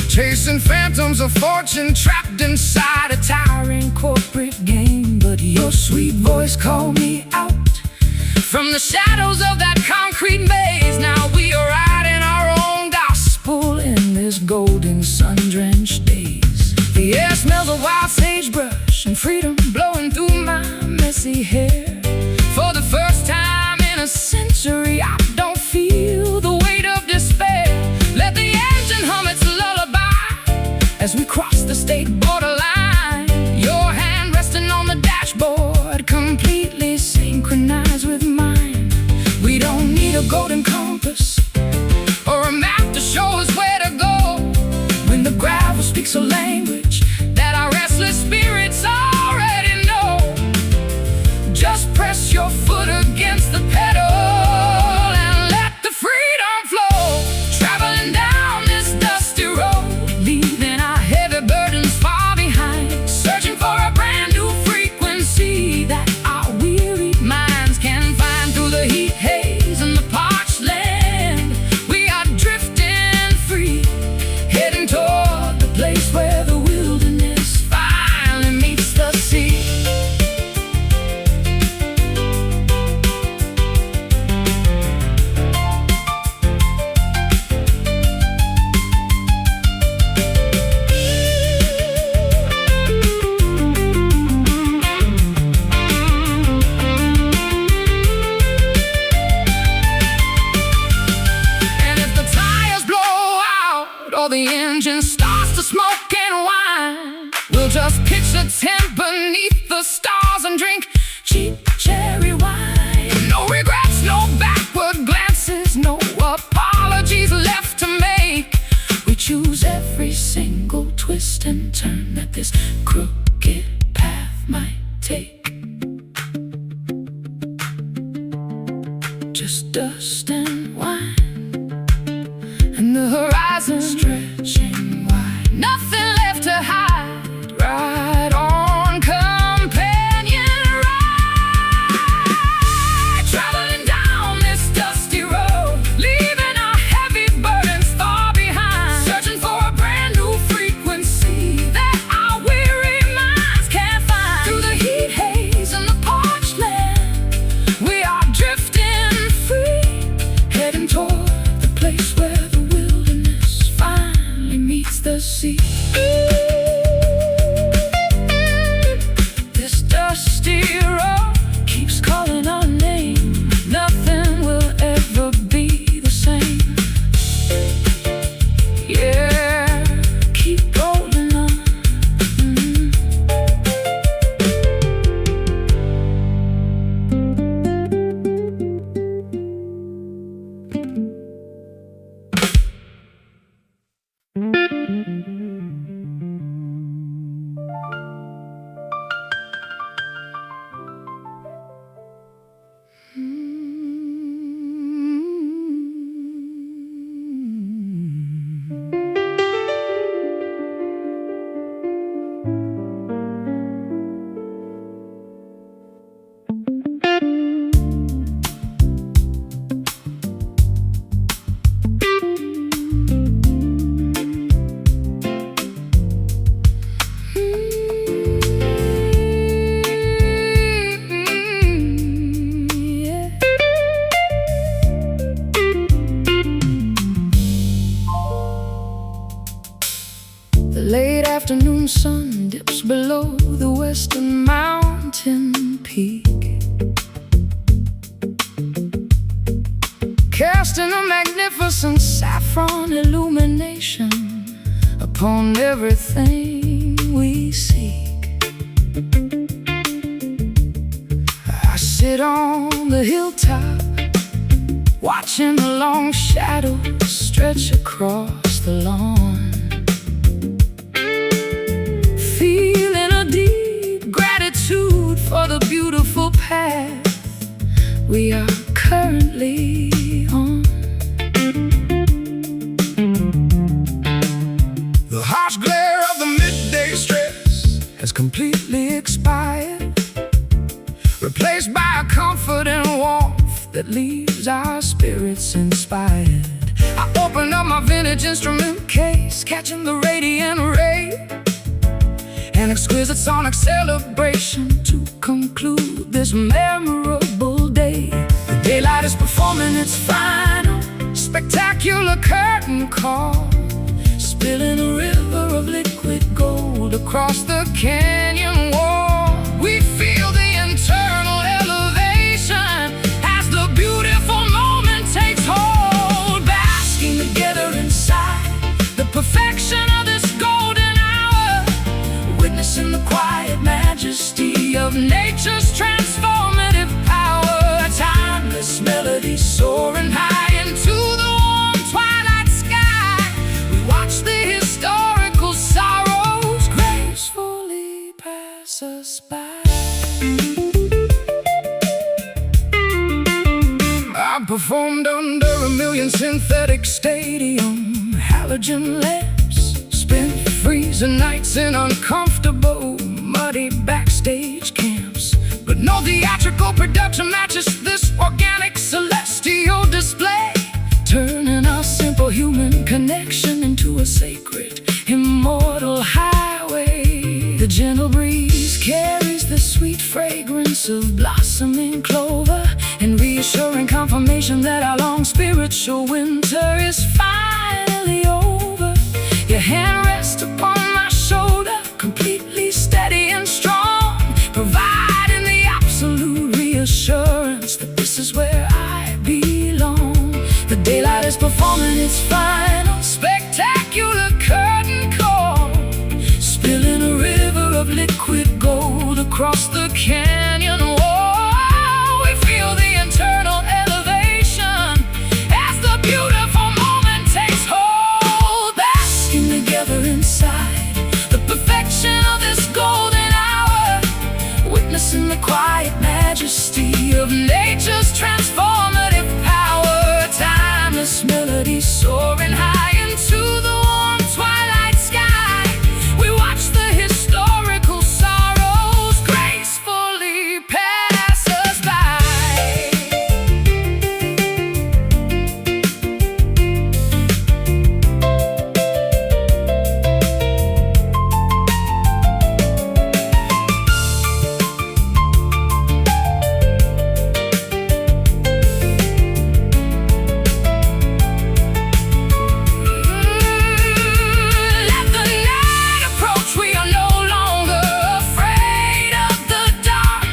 chasing phantoms of fortune trapped inside a tiring corporate game. But your sweet voice called me out from the shadows of that concrete maze. Now we are writing our own gospel in this golden sun-drenched days. The air smells of wild sagebrush and freedom blowing through my messy hair. For the first time in a century, I don't feel the weight of despair. Let the engine hum its lullaby as we cross the state borderline. Your hand resting on the dashboard, completely synchronized with mine. We don't need a golden compass or a map to show us where to go, when the gravel speaks a language that our restless spirits already know. Just press your foot against the pedal and let the freedom flow. Traveling down this dusty road, leaving our heavy burdens far behind, searching for a brand new frequency that our weary minds can find. Through the heat haze and the parched land, we are drifting free, heading toward the place where the wilderness finally meets the sea. Or the engine starts to smoke and whine, we'll just pitch a tent beneath the stars and drink cheap cherry wine. No regrets, no backward glances, no apologies left to make. We choose every single twist and turn that this crooked path might take. Just dust and wine, and the horizon stretching wide, nothing left to hide. Ride on, companion, ride. Traveling down this dusty road, leaving our heavy burdens far behind, searching for a brand new frequency that our weary minds can't find. Through the heat haze and the parched land, we are drifting free, heading toward casting a magnificent saffron illumination upon everything we seek. I sit on the hilltop, watching the long shadows stretch across the lawn, feeling a deep gratitude for the beautiful path we are currently on. The harsh glare of the midday stress Has completely expired, replaced by a comfort and warmth that leaves our spirits inspired. I open up my vintage instrument case, catching the radiant ray, An exquisite sonic celebration to conclude this memorable day. the daylight is performing its final spectacular curtain call, Spilling a river of liquid gold across the canyon wall. We feel the internal elevation as the beautiful moment takes hold, basking together inside the perfection of this golden hour, witnessing the quiet majesty of nature's transformative power. Timeless melodies soaring high into the warm twilight sky. We watch the historical sorrows gracefully pass us by. I performed under a million synthetic Stadium halogen lamps spent freezing nights in uncomfortable muddy backstage camps, but no theatrical production matches this organic celestial display, turning our simple human connection into a sacred, immortal highway. The gentle breeze carries the sweet fragrance of blossoming clover, and reassuring confirmation that our long spiritual winter is finally over. Your hand rests upon my shoulder, completely steady and strong, providing the absolute reassurance that this is where I belong. The daylight is performing its final spectacular curtain call, spilling a river of liquid gold across the canyon wall. we feel the internal elevation as the beautiful moment takes hold, basking together inside the perfection of this golden hour, witnessing the quiet majesty of nature's transformative power. timeless melodies Soaring high into the warm twilight sky, we watch the historical sorrows gracefully pass us by. Let the night approach, we are no longer afraid of the dark.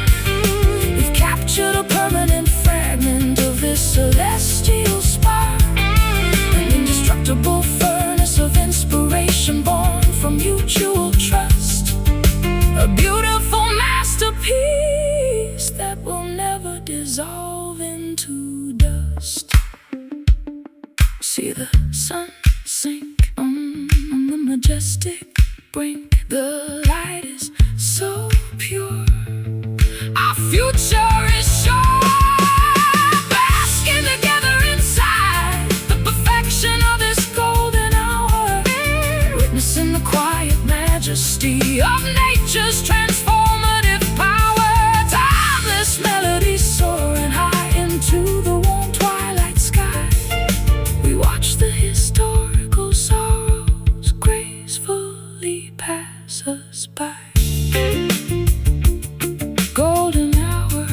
We've captured a permanent fragment of this celestial spark, an indestructible furnace of inspiration born from mutual trust, a beautiful masterpiece that will never dissolve into dust. See the sun sink on the majestic brink. The light is so pure, Our future is sure, basking together inside the perfection of this golden hour, witnessing the quiet majesty of nature's transformative power. timeless melodies soaring high into the warm twilight sky. We watch the historical sorrows gracefully pass us by. Golden hour,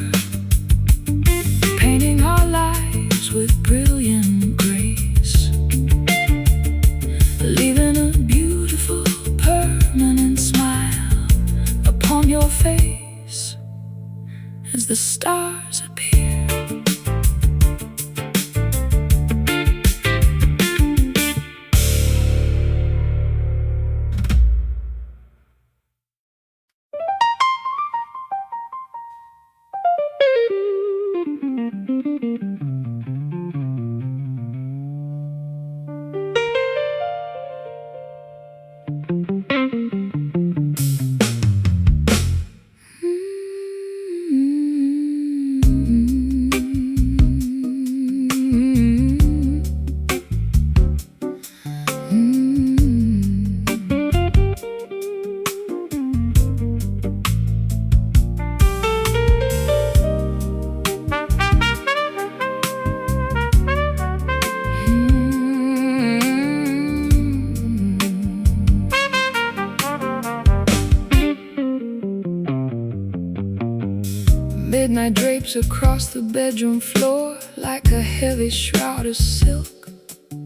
painting our lives with brilliant grace, leaving a beautiful permanent smile upon your face as the stars appear. Midnight drapes across the bedroom floor like a heavy shroud of silk.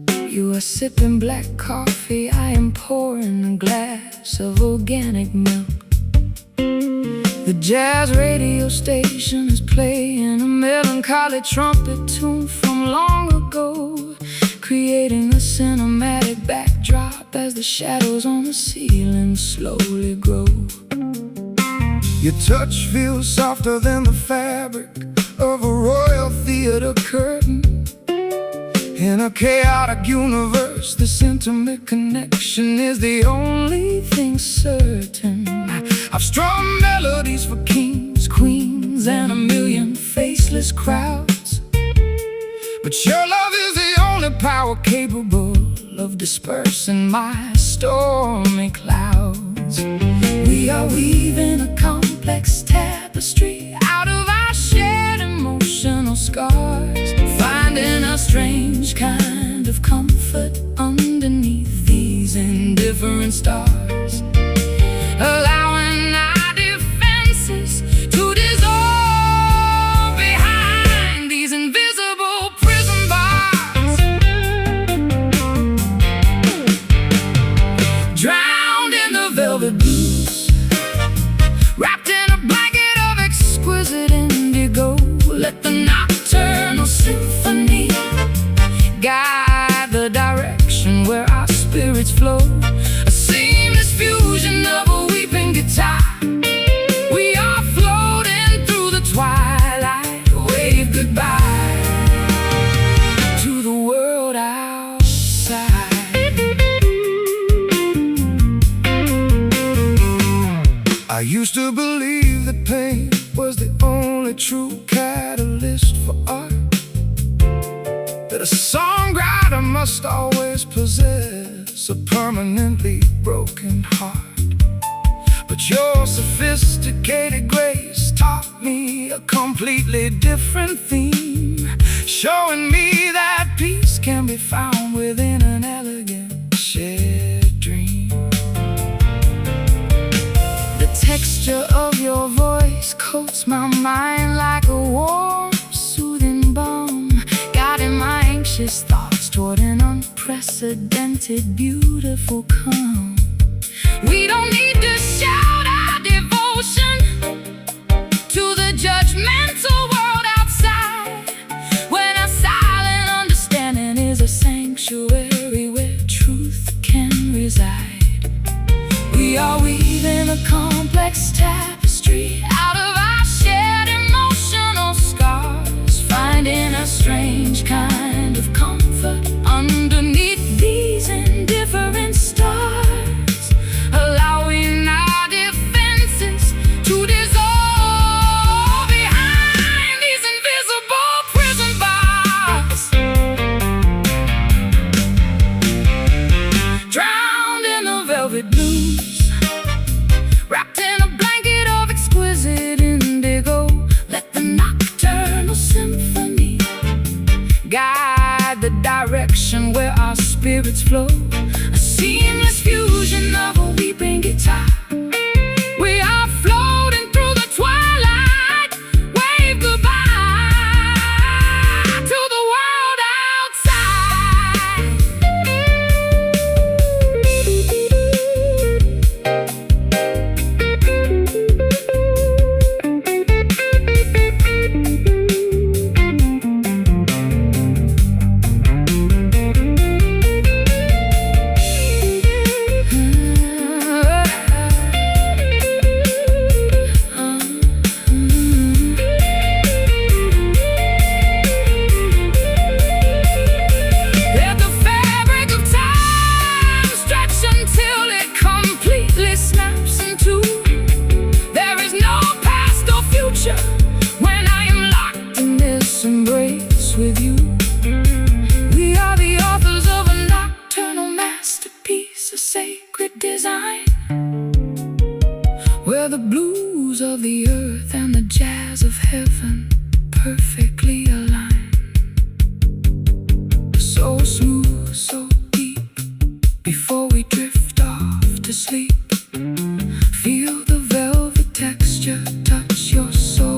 You are sipping black coffee, I am pouring a glass of organic milk. The jazz radio station is playing a melancholy trumpet tune from long ago, creating a cinematic backdrop as the shadows on the ceiling slowly grow. Your touch feels softer than the fabric of a royal theater curtain. In a chaotic universe, this intimate connection is the only thing certain. I've strummed melodies for kings, queens, and a million faceless crowds, but your love is the only power capable of dispersing my stormy clouds. We are weaving a complex tapestry out of our shared emotional scars, finding a strange kind of comfort underneath these indifferent stars, allowing our defenses to dissolve behind these invisible prison bars, drowned in the velvet blues, wrapped in a blanket of exquisite indigo. Let the nocturnal symphony guide the direction where our spirits flow, a seamless fusion of a weeping guitar. We are floating through the twilight, wave goodbye to the world outside. I used to believe that pain was the only true catalyst for art, that a songwriter must always possess a permanently broken heart. But your sophisticated grace taught me a completely different theme, showing me that peace can be found within an elegant shared dream. The texture of your voice coats my mind like a warm, soothing balm, guiding my anxious thoughts toward an unprecedented, beautiful calm. We don't need to shout our devotion to the judgmental world outside, when our silent understanding is a sanctuary where truth can reside. We are weaving a complex tapestry out of our shared emotional scars, finding a strange kind of comfort underneath these indifferent stars, allowing this embrace with you. We are the authors of a nocturnal masterpiece, a sacred design, where the blues of the earth and the jazz of heaven perfectly align. So smooth, so deep, before we drift off to sleep. Feel the velvet texture touch your soul.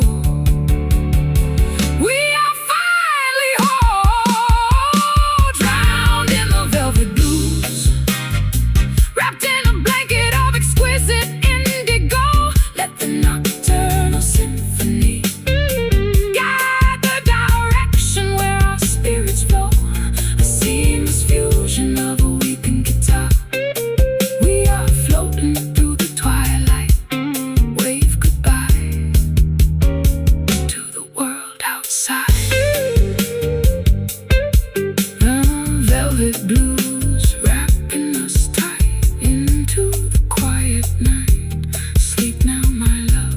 We are finally whole, drowned in the velvet blues, wrapped in a blanket of exquisite indigo. Let the nocturnal symphony guide the direction where our spirits flow, a seamless fusion of a weeping guitar. We are floating through the twilight, wave goodbye to the world outside. Velvet blues wrapping us tight into the quiet night. Sleep now, my love.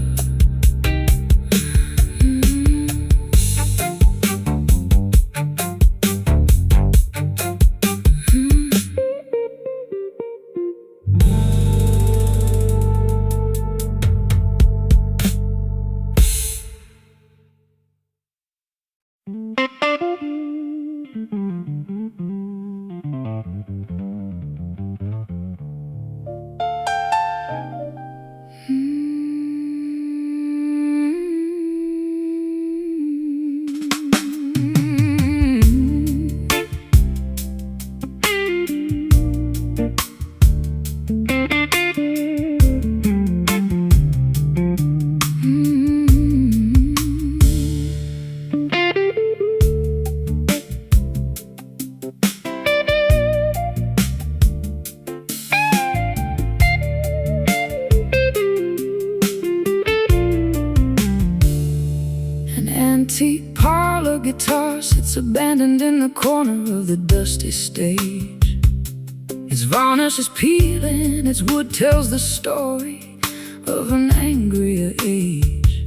An antique parlor guitar sits abandoned in the corner of the dusty stage. Its varnish is peeling, its wood tells the story of an angrier age.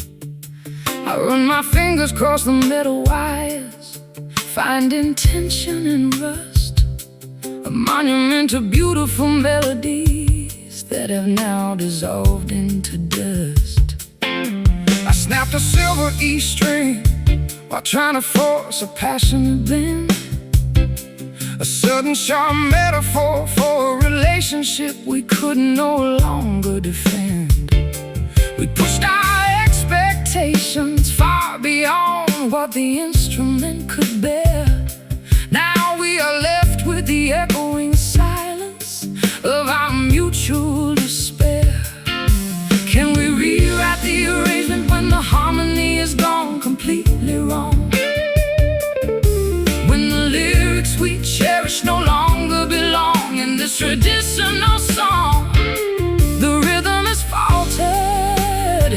I run my fingers across the metal wires, finding tension and rust, a monument to beautiful melodies that have now dissolved into dust. I snapped a silver E string while trying to force a passionate bend, a sudden sharp metaphor for a relationship we could no longer defend. We pushed our expectations far beyond what the instrument could bear. Now we are left with the echoing silence of our mutual despair. Can we rewrite the arrangement when the harmony is gone completely wrong? When the lyrics we cherish no longer belong in this traditional song. The rhythm is faltered,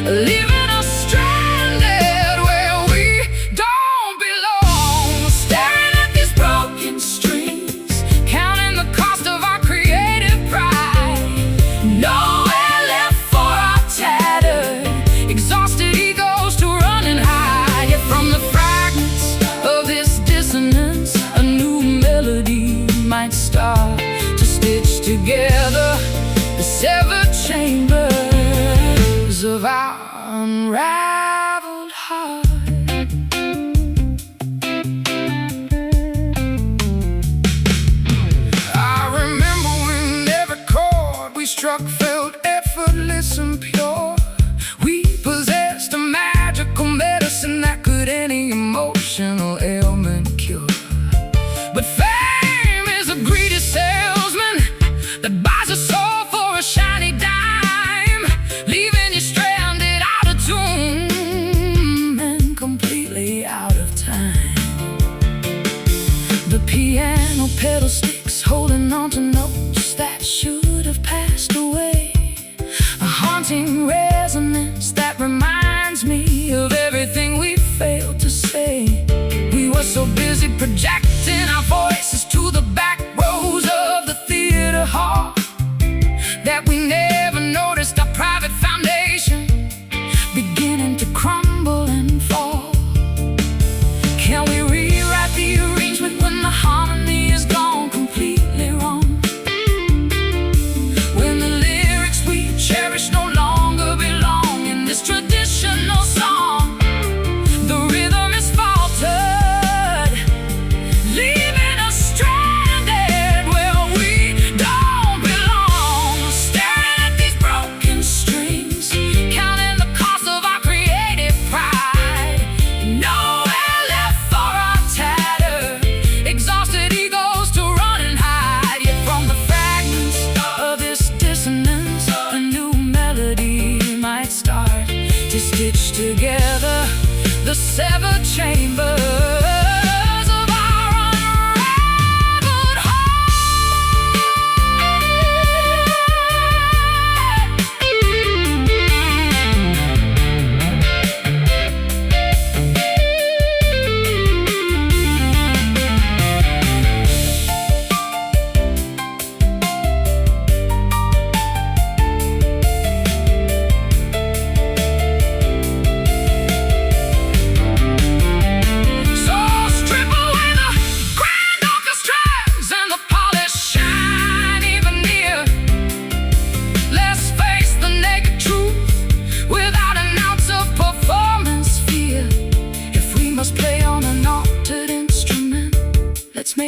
leaving us stranded where we don't belong. Staring at these broken strings, counting the cost of our creative pride. Nowhere left for our tattered, exhausted egos to run and hide. Yet from the fragments of this dissonance, a new melody might start to stitch together the severed chambers of our unraveled heart. I remember when every chord we struck felt effortless and pure. We possessed a magical medicine that could any emotional ailment cure. But fame is a greedy salesman that buys a soul for a shiny dime, leaving you stranded out of tune and completely out of time. The piano pedal sticks holding on to notes that should have passed away, a haunting resonance that reminds me of everything we failed to say. We were so busy projecting our voices to the back rows of the theater hall that we never noticed our private foundation beginning to crumble and fall.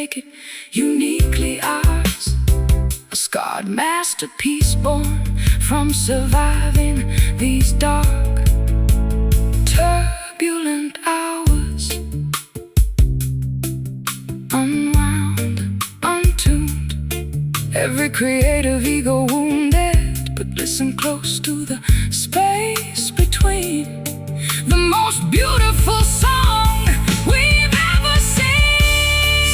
make it uniquely ours. A scarred masterpiece born from surviving these dark, turbulent hours. Unwound, untuned, every creative ego wounded. But listen close to the space between. The most beautiful song we've ever seen.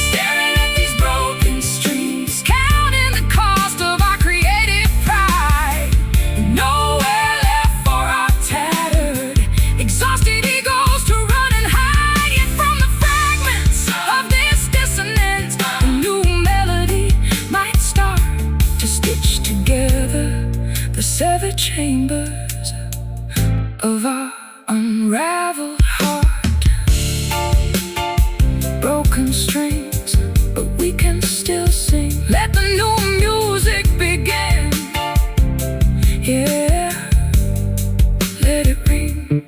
Staring at these broken strings, counting the cost of our creative pride. Nowhere left for our tattered, exhausted egos to run and hide. Yet from the fragments of this dissonance, a new melody might start to stitch together the severed chambers of our unraveled heart. Broken strings, but we can still sing. Let the new music begin. Yeah, let it ring.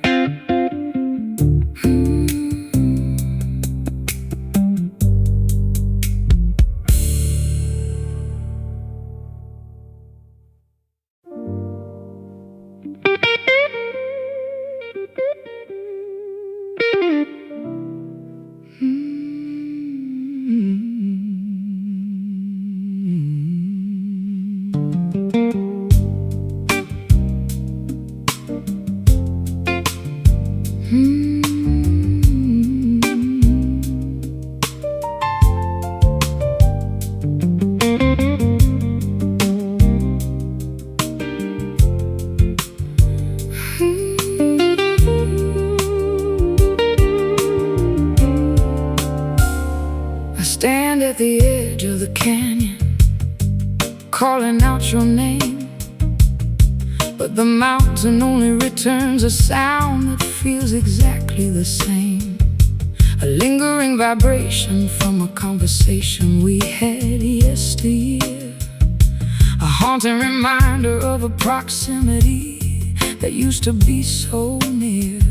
Stand at the edge of the canyon, calling out your name, but the mountain only returns a sound that feels exactly the same. A lingering vibration from a conversation we had yesteryear, a haunting reminder of a proximity that used to be so near.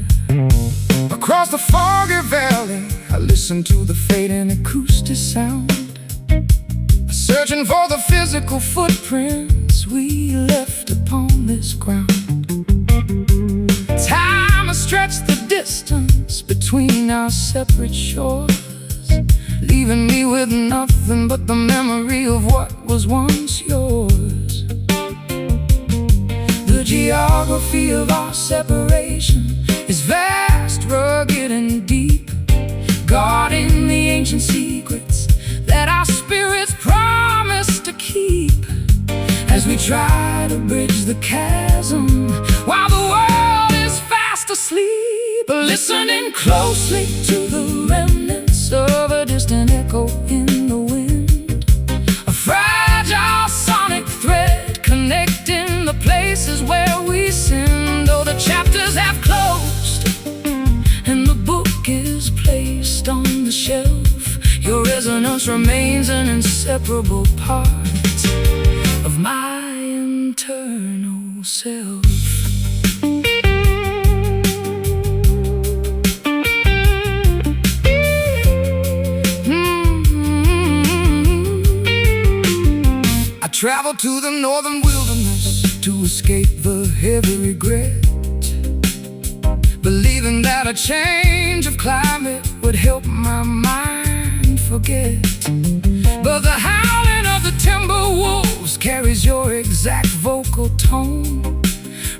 Across the foggy valley, I listen to the fading acoustic sound, searching for the physical footprints we left upon this ground. Time has stretched the distance between our separate shores, leaving me with nothing but the memory of what was once yours. The geography of our separation is vast, rugged, and deep, guarding the ancient secrets that our spirits promise to keep. As we try to bridge the chasm while the world is fast asleep, listening closely to the remnants of a distant echo in the wind, a fragile sonic thread connecting the places where we sinned. Though the chapters have closed and the book is placed on the shelf, your resonance remains an inseparable part of my internal self. I traveled to the northern wilderness to escape the heavy regret, believing that a change of climate would help my mind forget. But the howling of the timber wolves carries your exact vocal tone,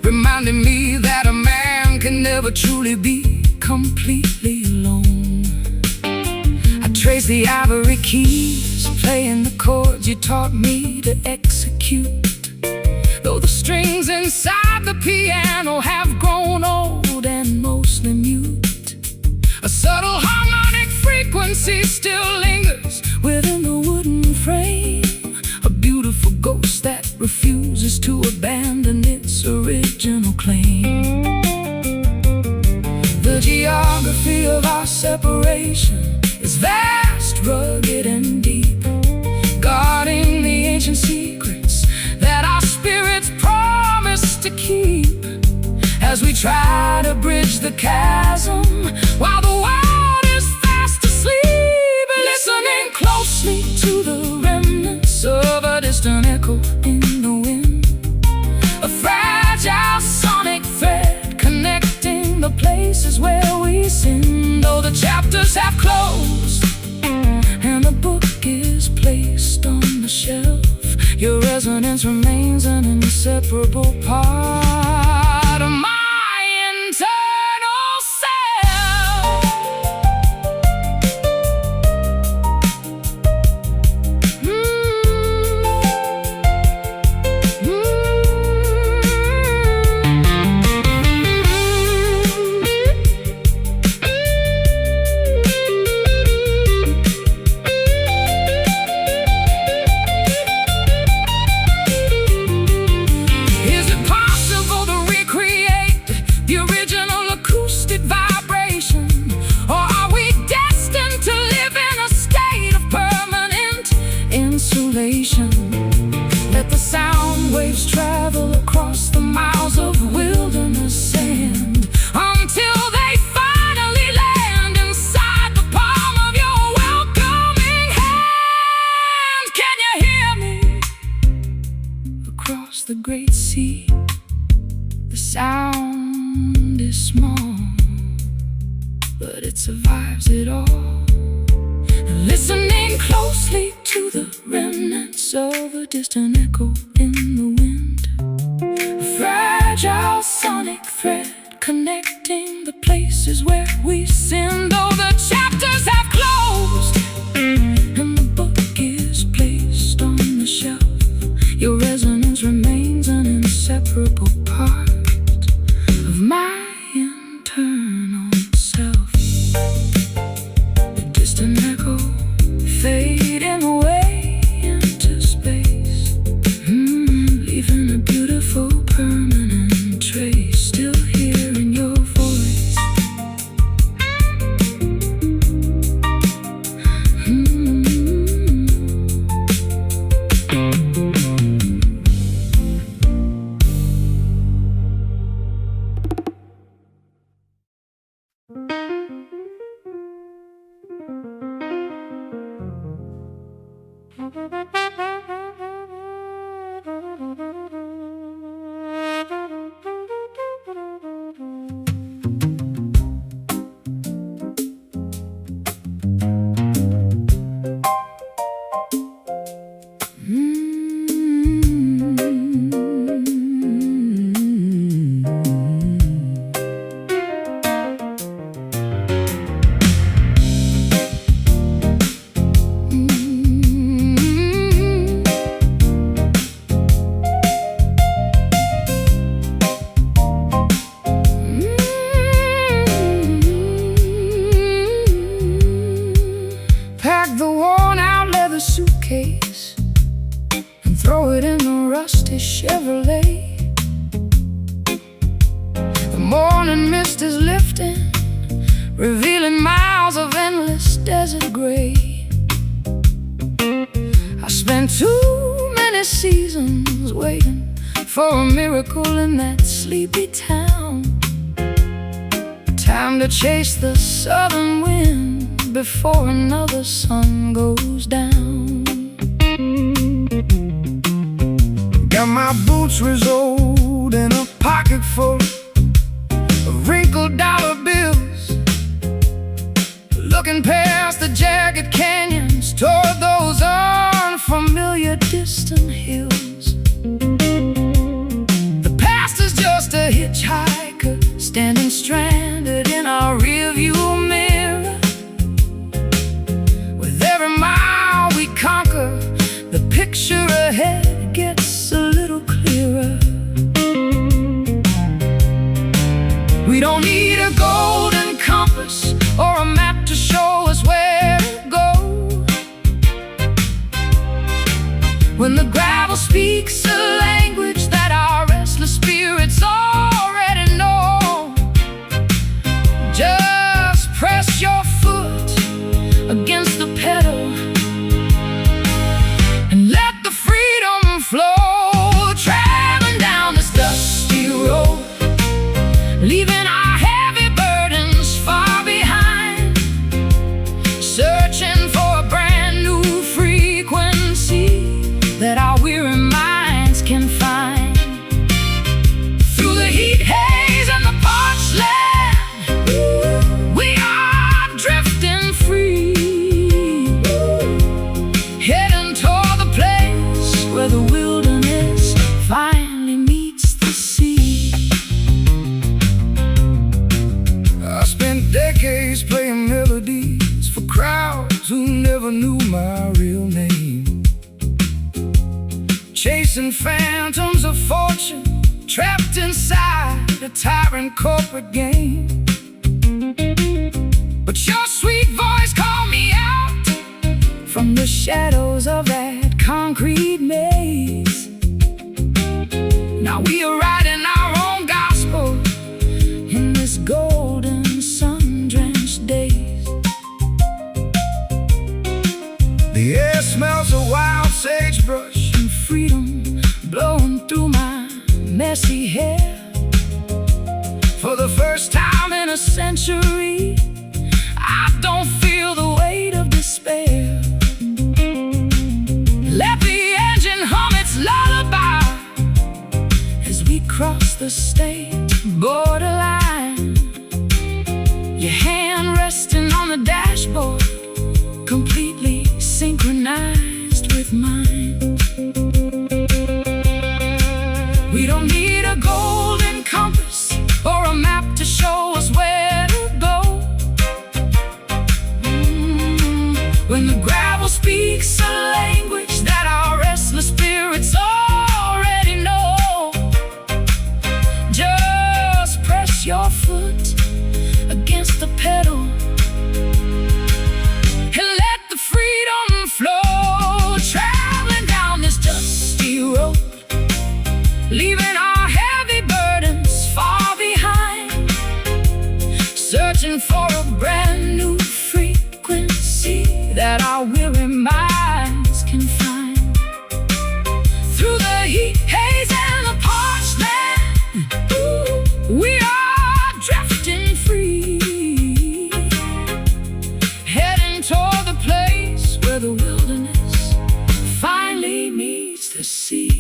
reminding me that a man can never truly be completely alone. I trace the ivory keys, playing the chords you taught me to execute, though the strings inside the piano have grown old and mostly mute. A subtle harmonic frequency still lingers within the wooden frame, a beautiful ghost that refuses to abandon its original claim. The geography of our separation is vast, rugged, and deep, guarding the ancient secrets that our spirits promise to keep. As we try to bridge the chasm while the world is fast asleep, listening closely chapters have closed and the book is placed on the shelf. Your resonance remains an inseparable part of my internal self. Let the sound waves travel across the miles of wilderness sand until they finally land inside the palm of your welcoming hand. Can you hear me? Across the great sea, the sound is small, but it survives it all. Listening closely to the remnants of a distant echo in the wind, a fragile sonic thread connecting the places where we sinned. Though the chapters have closed and the book is placed on the shelf, your resonance remains an inseparable part of my internal self. The distant echo fading away into space, leaving a beautiful permanent trace, still hearing your voice. Pack the worn-out leather suitcase and throw it in the rusty Chevrolet. The morning mist is lifting, revealing miles of endless desert gray. I spent too many seasons waiting for a miracle in that sleepy town. Time to chase the southern wind before another sun goes down. Got my boots resoled in a pocket full of wrinkled dollar bills, looking past the jagged canyons toward those unfamiliar distant hills. The past is just a hitchhiker standing stranded in our rearview mirror. With every mile we conquer, the picture ahead gets a little clearer. We don't need a golden compass or a map to show us where to go. When the gravel speaks a language that our restless spirits already know, never knew my real name. Chasing phantoms of fortune, trapped inside a tyrant corporate game. But your sweet voice called me out from the shadows of that concrete maze. Now we are writing our own gospel in this golden sun-drenched days. The air smells of wild sagebrush and freedom blowing through my messy hair. For the first time in a century, I don't feel the weight of despair. Let the engine hum its lullaby as we cross the state borderline. Your hand resting on the dashboard, completely synchronized with mine. We don't need a golden compass or a map to show us where to go. When the gravel speaks a language that our restless spirits already know, just press your foot against the pedal and let the freedom flow. Traveling down this dusty road, leaving our heavy burdens far behind, searching for a brand new frequency that our weary minds can find. Through the heat, haze, and the parched land, ooh, we are drifting free, heading toward the place where the wilderness finally meets the sea.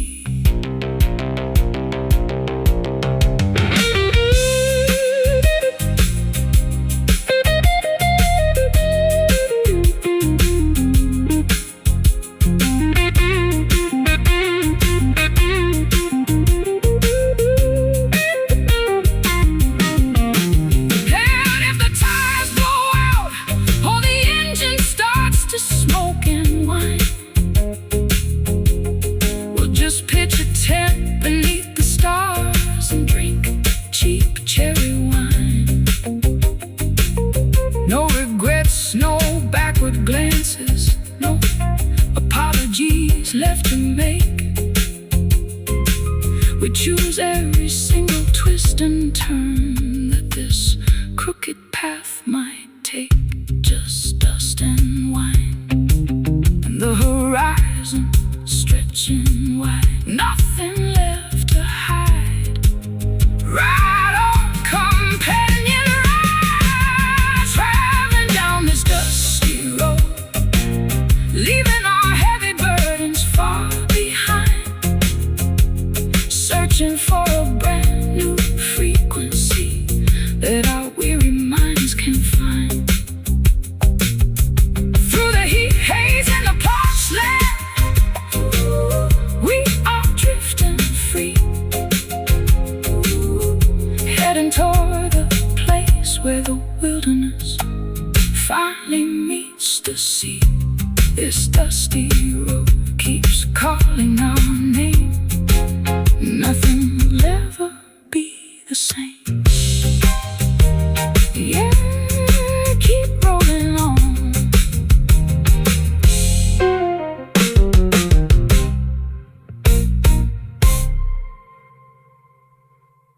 No regrets, no backward glances, no apologies left to make. We choose every single twist and turn that this crooked path might take. Just dust and wine, and the horizon stretching wide. Nothing left to hide. Ride on, companion, ride, traveling down this dusty road, leaving our heavy burdens far behind, searching for a brand new frequency that our weary minds can find. Through the heat, haze, and the parched land, we are drifting free, heading toward the place where the wilderness finally meets the sea. This dusty road keeps calling our name. Nothing will ever be the same.